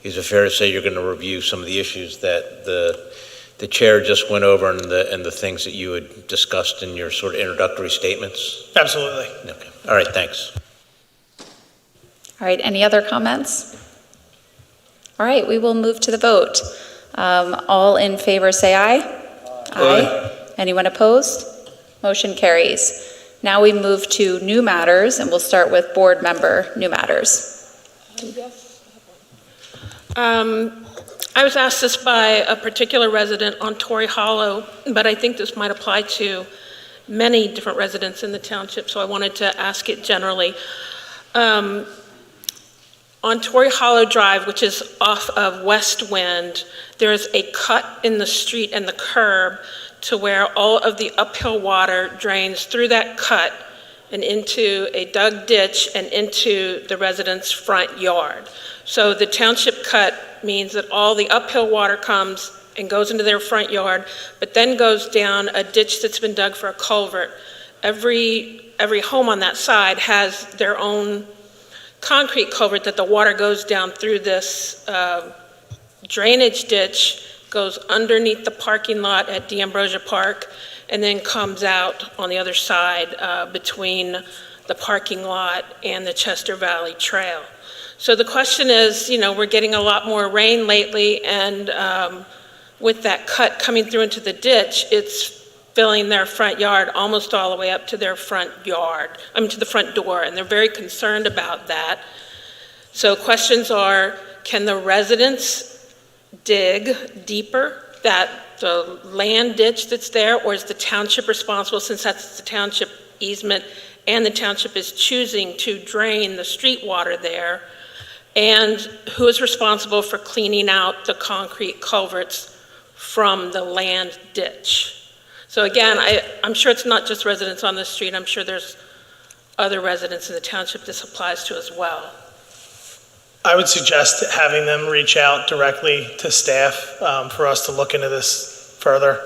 Speaker 3: is it fair to say you're going to review some of the issues that the chair just went over and the things that you had discussed in your sort of introductory statements?
Speaker 17: Absolutely.
Speaker 3: Okay. All right, thanks.
Speaker 5: All right, any other comments? All right, we will move to the vote. All in favor say aye. Aye. Anyone opposed? Motion carries. Now we move to new matters, and we'll start with board member new matters.
Speaker 11: I was asked this by a particular resident on Torrey Hollow, but I think this might apply to many different residents in the township, so I wanted to ask it generally. On Torrey Hollow Drive, which is off of West Wind, there's a cut in the street and the curb to where all of the uphill water drains through that cut and into a dug ditch and into the residents' front yard. So the township cut means that all the uphill water comes and goes into their front yard, but then goes down a ditch that's been dug for a culvert. Every home on that side has their own concrete culvert that the water goes down through this drainage ditch, goes underneath the parking lot at D'Ambrosia Park, and then comes out on the other side between the parking lot and the Chester Valley Trail. So the question is, we're getting a lot more rain lately, and with that cut coming through into the ditch, it's filling their front yard almost all the way up to their front yard, to the front door, and they're very concerned about that. So questions are, can the residents dig deeper the land ditch that's there, or is the township responsible, since that's the township easement and the township is choosing to drain the street water there? And who is responsible for cleaning out the concrete culverts from the land ditch? So again, I'm sure it's not just residents on the street. I'm sure there's other residents in the township this applies to as well.
Speaker 17: I would suggest having them reach out directly to staff for us to look into this further.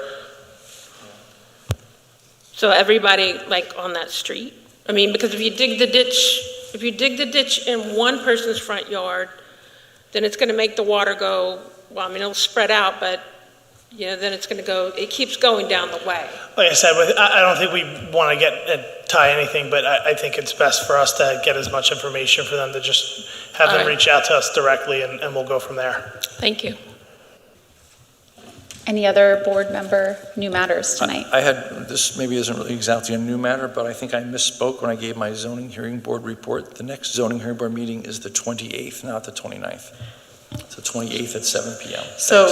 Speaker 11: So everybody on that street? Because if you dig the ditch in one person's front yard, then it's going to make the water go, it'll spread out, but then it's going to go, it keeps going down the way.
Speaker 17: Like I said, I don't think we want to tie anything, but I think it's best for us to get as much information for them to just have them reach out to us directly, and we'll go from there.
Speaker 11: Thank you.
Speaker 5: Any other board member new matters tonight?
Speaker 10: I had, this maybe isn't really exactly a new matter, but I think I misspoke when I gave my zoning hearing board report. The next zoning hearing board meeting is the 28th, not the 29th. It's the 28th at 7 p.m.
Speaker 14: So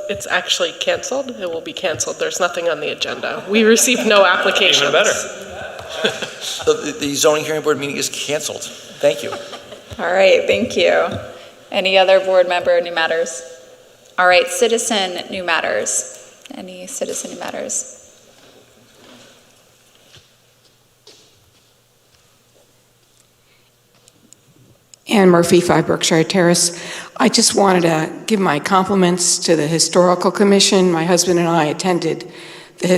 Speaker 14: it's actually canceled? It will be canceled. There's nothing on the agenda. We received no applications.
Speaker 10: Even better. The zoning hearing board meeting is canceled. Thank you.
Speaker 5: All right, thank you. Any other board member new matters? All right, citizen new matters. Any citizen new matters?
Speaker 8: Ann Murphy, 5 Berkshire Terrace. I just wanted to give my compliments to the Historical Commission. My husband and I attended the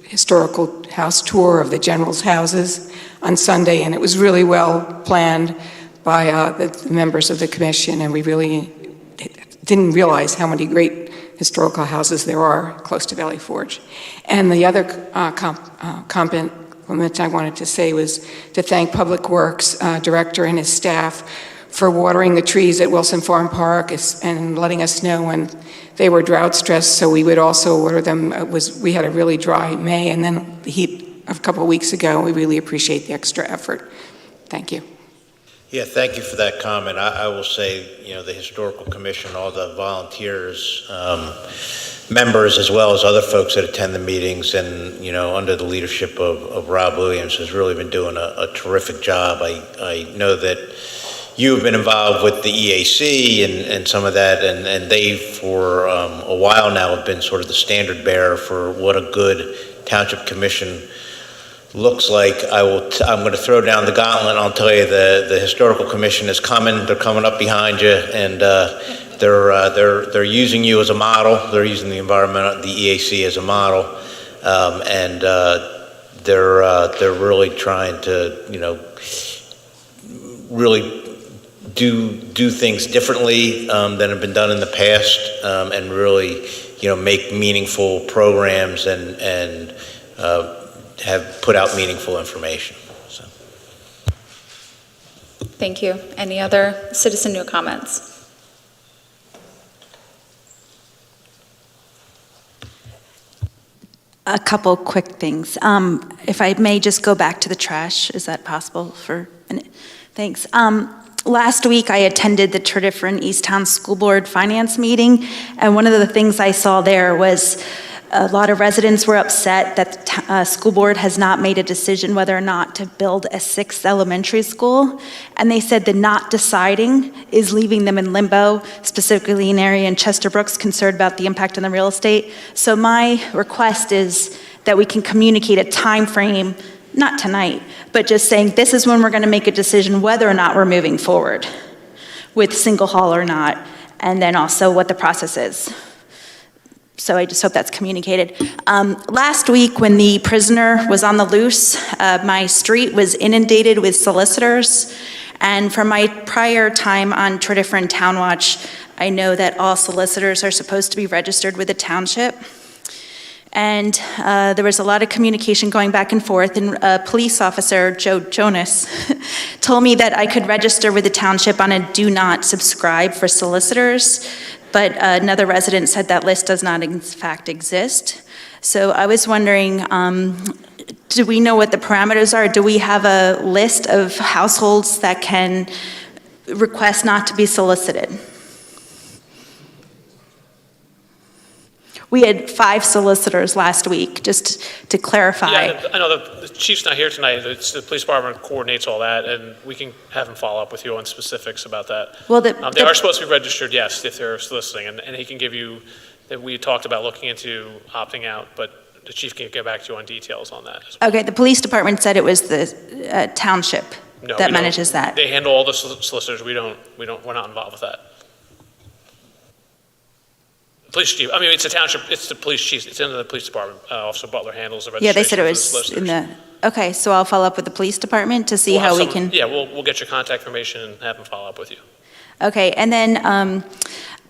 Speaker 8: historical house tour of the general's houses on Sunday, and it was really well planned by the members of the commission, and we really didn't realize how many great historical houses there are close to Valley Forge. And the other comment I wanted to say was to thank Public Works Director and his staff for watering the trees at Wilson Farm Park and letting us know when they were drought stressed, so we would also water them. We had a really dry May, and then the heat of a couple of weeks ago. We really appreciate the extra effort. Thank you.
Speaker 3: Yeah, thank you for that comment. I will say, the Historical Commission, all the volunteers, members, as well as other folks that attend the meetings, and, under the leadership of Rob Williams, has really been doing a terrific job. I know that you have been involved with the EAC and some of that, and they, for a while now, have been sort of the standard bearer for what a good township commission looks like. I'm going to throw down the gauntlet. I'll tell you, the historical commission is coming. They're coming up behind you, and they're using you as a model. They're using the EAC as a model, and they're really trying to, really do things differently than have been done in the past, and really, make meaningful programs and have put out meaningful information. So.
Speaker 5: Thank you. Any other citizen new comments?
Speaker 15: A couple quick things. If I may just go back to the trash, is that possible for a minute? Thanks. Last week I attended the Tredyffrin Easttown School Board Finance meeting, and one of the things I saw there was a lot of residents were upset that the school board has not made a decision whether or not to build a 6th elementary school. And they said the not deciding is leaving them in limbo, specifically in an area in Chesterbrook's concerned about the impact on the real estate. So my request is that we can communicate a time frame, not tonight, but just saying this is when we're going to make a decision whether or not we're moving forward with single hall or not, and then also what the process is. So I just hope that's communicated. Last week when the prisoner was on the loose, my street was inundated with solicitors. And from my prior time on Tredyffrin Town Watch, I know that all solicitors are supposed to be registered with the township. And there was a lot of communication going back and forth, and police officer Joe Jonas told me that I could register with the township on a do not subscribe for solicitors. But another resident said that list does not in fact exist. So I was wondering, do we know what the parameters are? Do we have a list of households that can request not to be solicited? We had 5 solicitors last week, just to clarify.
Speaker 16: Yeah, I know the chief's not here tonight. It's the police department coordinates all that, and we can have him follow up with you on specifics about that.
Speaker 15: Well,
Speaker 16: they are supposed to be registered, yes, if they're soliciting, and he can give you, that we talked about looking into opting out, but the chief can get back to you on details on that as well.
Speaker 15: Okay, the police department said it was the township that manages that.
Speaker 16: They handle all the solicitors. We're not involved with that. Police chief, it's a township, it's the police chief, it's in the police department. Officer Butler handles the registration.
Speaker 15: Yeah, they said it was in the, okay, so I'll follow up with the police department to see how we can.
Speaker 16: Yeah, we'll get your contact information and have them follow up with you.
Speaker 15: Okay, and then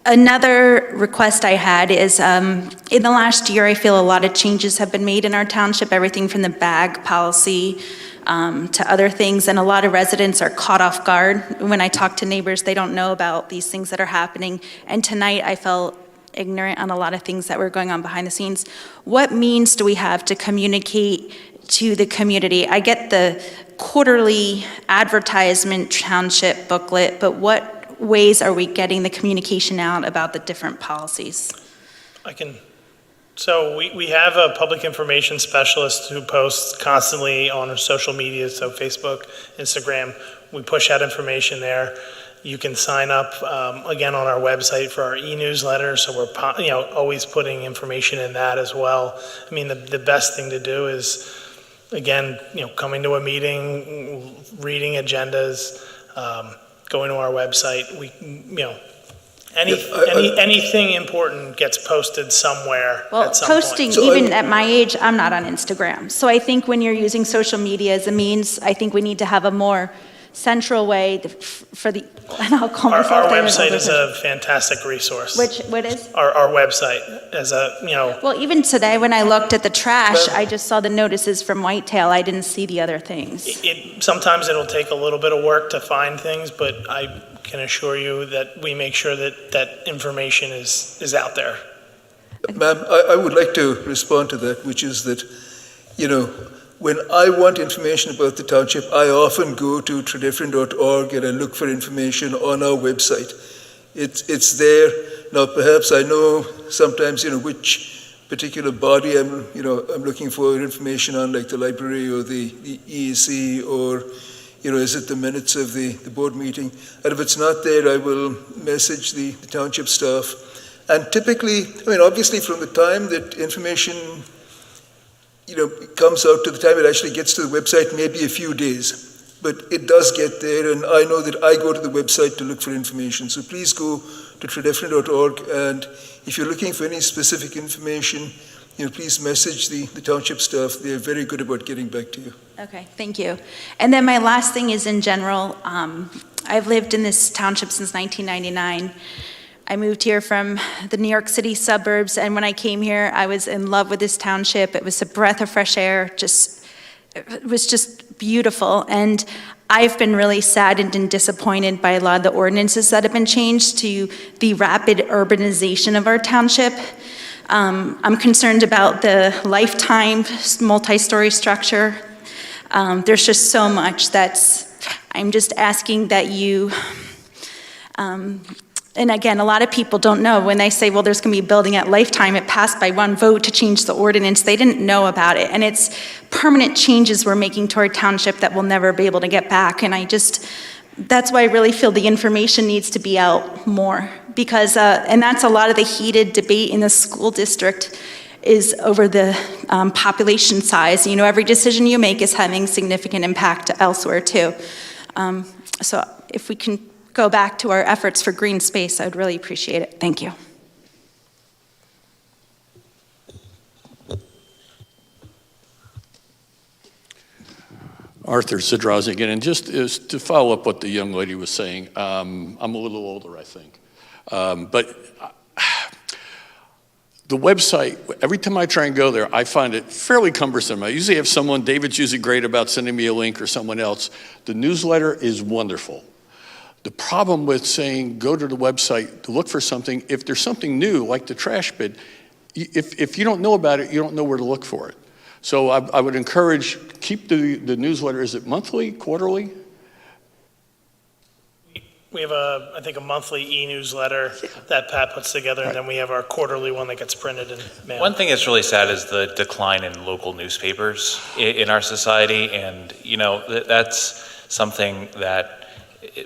Speaker 15: another request I had is, in the last year, I feel a lot of changes have been made in our township, everything from the bag policy to other things, and a lot of residents are caught off guard. When I talk to neighbors, they don't know about these things that are happening, and tonight I felt ignorant on a lot of things that were going on behind the scenes. What means do we have to communicate to the community? I get the quarterly advertisement township booklet, but what ways are we getting the communication out about the different policies?
Speaker 17: So we have a public information specialist who posts constantly on our social media, so Facebook, Instagram. We push out information there. You can sign up, again, on our website for our e-newsletter, so we're always putting information in that as well. The best thing to do is, again, coming to a meeting, reading agendas, going to our website. Anything important gets posted somewhere at some
Speaker 15: posting,
Speaker 17: point.
Speaker 15: even at my age, I'm not on Instagram. So I think when you're using social media as a means, I think we need to have a more central way for the, and I'll call myself.
Speaker 17: Our website is a fantastic resource.
Speaker 15: What is?
Speaker 17: Our website as a,
Speaker 15: Well, even today when I looked at the trash, I just saw the notices from Whitetail. I didn't see the other things.
Speaker 17: Sometimes it'll take a little bit of work to find things, but I can assure you that we make sure that information is out there.
Speaker 13: Ma'am, I would like to respond to that, which is that, when I want information about the township, I often go to tredyffrin.org and I look for information on our website. It's there. Now, perhaps I know sometimes, which particular body I'm looking for information on, like the library or the EEC or, is it the minutes of the board meeting? And if it's not there, I will message the township staff. And typically, obviously from the time that information, comes out to the time it actually gets to the website, maybe a few days. But it does get there, and I know that I go to the website to look for information. So please go to tredyffrin.org, and if you're looking for any specific information, please message the township staff. They're very good about getting back to you.
Speaker 15: Okay, thank you. And then my last thing is in general, I've lived in this township since 1999. I moved here from the New York City suburbs, and when I came here, I was in love with this township. It was a breath of fresh air, it was just beautiful. And I've been really saddened and disappointed by a lot of the ordinances that have been changed to the rapid urbanization of our township. I'm concerned about the lifetime multi-story structure. There's just so much I'm just asking that you, and again, a lot of people don't know when they say, well, there's going to be a building at Lifetime. It passed by one vote to change the ordinance. They didn't know about it. And it's permanent changes we're making to our township that we'll never be able to get back. And that's why I really feel the information needs to be out more. Because, and that's a lot of the heated debate in the school district is over the population size. Every decision you make is having significant impact elsewhere too. So if we can go back to our efforts for green space, I would really appreciate it. Thank you.
Speaker 4: Arthur Sidrazi again, and just to follow up what the young lady was saying, I'm a little older, I think. But the website, every time I try and go there, I find it fairly cumbersome. I usually have someone, David's usually great about sending me a link or someone else. The newsletter is wonderful. The problem with saying go to the website to look for something, if there's something new like the trash bid, if you don't know about it, you don't know where to look for it. So I would encourage, keep the newsletter. Is it monthly, quarterly?
Speaker 17: We have I think a monthly e-newsletter that Pat puts together, and then we have our quarterly one that gets printed and mailed.
Speaker 12: One thing that's really sad is the decline in local newspapers in our society, and that's something that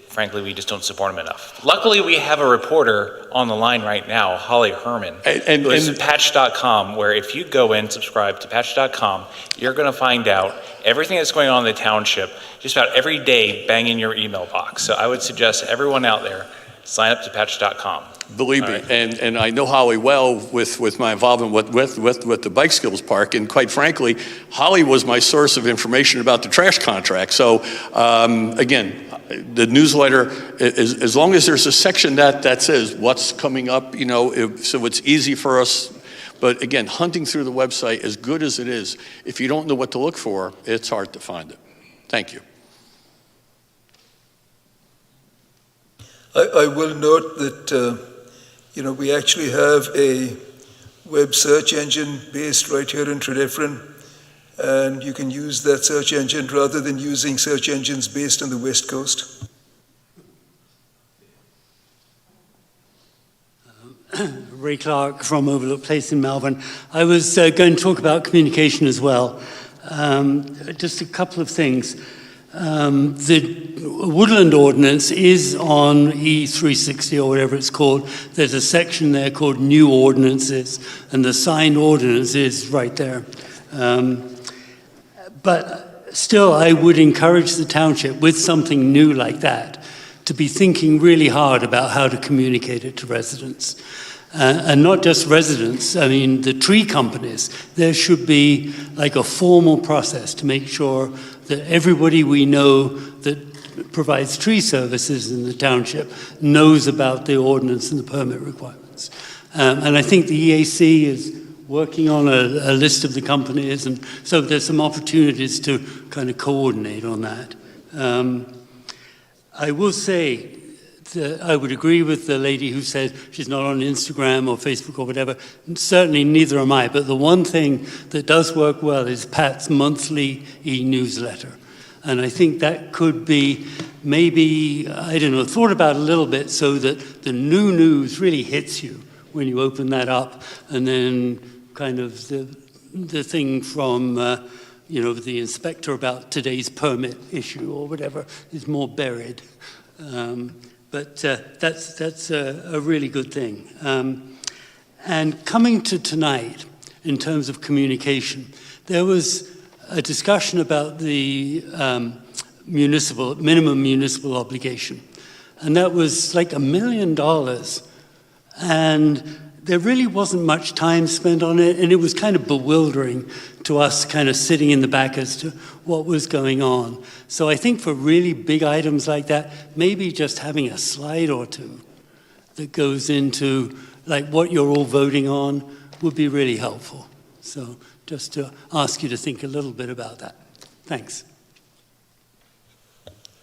Speaker 12: frankly we just don't support them enough. Luckily, we have a reporter on the line right now, Holly Herman, who is at patch.com, where if you go in, subscribe to patch.com, you're going to find out everything that's going on in the township just about every day, bang in your email box. So I would suggest everyone out there sign up to patch.com.
Speaker 4: Believe me, and I know Holly well with my involvement with the Bike Skills Park, and quite frankly, Holly was my source of information about the trash contract. So again, the newsletter, as long as there's a section that says what's coming up, so it's easy for us. But again, hunting through the website, as good as it is, if you don't know what to look for, it's hard to find it. Thank you.
Speaker 13: I will note that, we actually have a web search engine based right here in Tredyffrin, and you can use that search engine rather than using search engines based on the West Coast.
Speaker 18: Ray Clark from Overlook Place in Melbourne. I was going to talk about communication as well. Just a couple of things. The Woodland Ordinance is on E360 or whatever it's called. There's a section there called New Ordinances, and the signed ordinance is right there. But still, I would encourage the township with something new like that to be thinking really hard about how to communicate it to residents. And not just residents, the tree companies. There should be like a formal process to make sure that everybody we know that provides tree services in the township knows about the ordinance and the permit requirements. And I think the EAC is working on a list of the companies, and so there's some opportunities to kind of coordinate on that. I will say that I would agree with the lady who said she's not on Instagram or Facebook or whatever. Certainly neither am I, but the one thing that does work well is Pat's monthly e-newsletter. And I think that could be maybe, thought about a little bit so that the new news really hits you when you open that up, and then kind of the thing from the inspector about today's permit issue or whatever is more buried. But that's a really good thing. And coming to tonight, in terms of communication, there was a discussion about the minimum municipal obligation. And that was like $1 million. And there really wasn't much time spent on it, and it was kind of bewildering to us kind of sitting in the back as to what was going on. So I think for really big items like that, maybe just having a slide or two that goes into like what you're all voting on would be really helpful. So just to ask you to think a little bit about that. Thanks.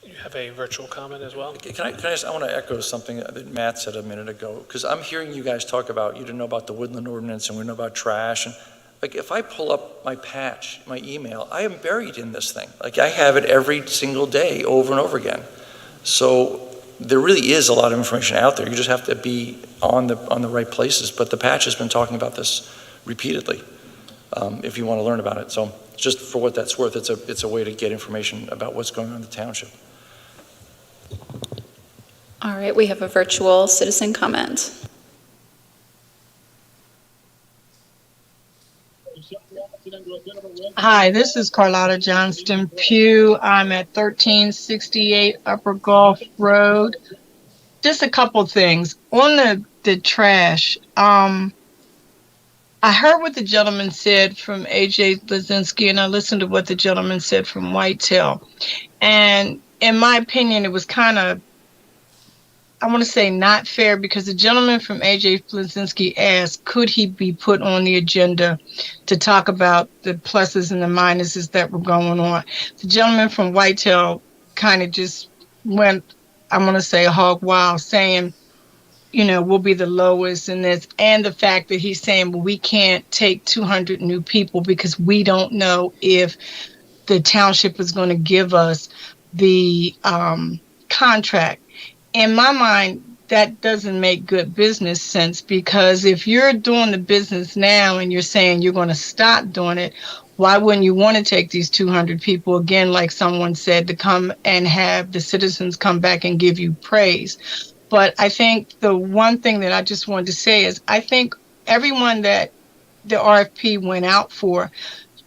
Speaker 16: You have a virtual comment as well?
Speaker 10: Can I just, I want to echo something that Matt said a minute ago, because I'm hearing you guys talk about, you didn't know about the woodland ordinance and we know about trash. And like, if I pull up my patch, my email, I am buried in this thing. Like, I have it every single day over and over again. So there really is a lot of information out there. You just have to be on the right places. But the patch has been talking about this repeatedly, if you want to learn about it. So just for what that's worth, it's a way to get information about what's going on in the township.
Speaker 5: All right, we have a virtual citizen comment.
Speaker 19: Hi, this is Carlotta Johnston Pugh. I'm at 1368 Upper Gulf Road. Just a couple things. On the trash, I heard what the gentleman said from AJ Blazinski, and I listened to what the gentleman said from Whitetail. And in my opinion, it was kind of, I want to say not fair, because the gentleman from AJ Blazinski asked, could he be put on the agenda to talk about the pluses and the minuses that were going on? The gentleman from Whitetail kind of just went, I want to say, hog wild, saying, we'll be the lowest in this. And the fact that he's saying, well, we can't take 200 new people because we don't know if the township is going to give us the contract. In my mind, that doesn't make good business sense, because if you're doing the business now and you're saying you're going to stop doing it, why wouldn't you want to take these 200 people, again, like someone said, to come and have the citizens come back and give you praise? But I think the one thing that I just wanted to say is, I think everyone that the RFP went out for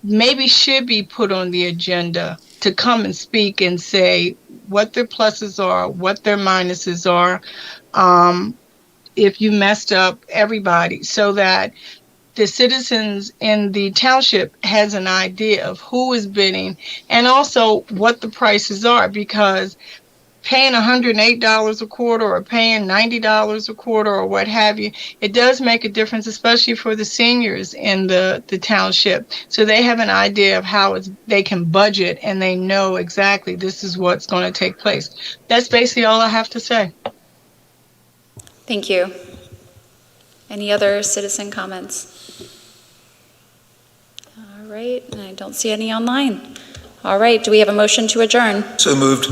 Speaker 19: maybe should be put on the agenda to come and speak and say what their pluses are, what their minuses are, if you messed up, everybody, so that the citizens in the township has an idea of who is bidding and also what the prices are, because paying $108 a quarter or paying $90 a quarter or what have you, it does make a difference, especially for the seniors in the township. So they have an idea of how they can budget, and they know exactly this is what's going to take place. That's basically all I have to say.
Speaker 5: Thank you. Any other citizen comments? All right, and I don't see any online. All right, do we have a motion to adjourn?
Speaker 13: So moved.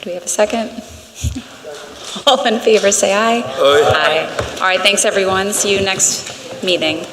Speaker 5: Do we have a second? All in favor, say aye.
Speaker 13: Aye.
Speaker 5: Aye. All right, thanks everyone. See you next meeting.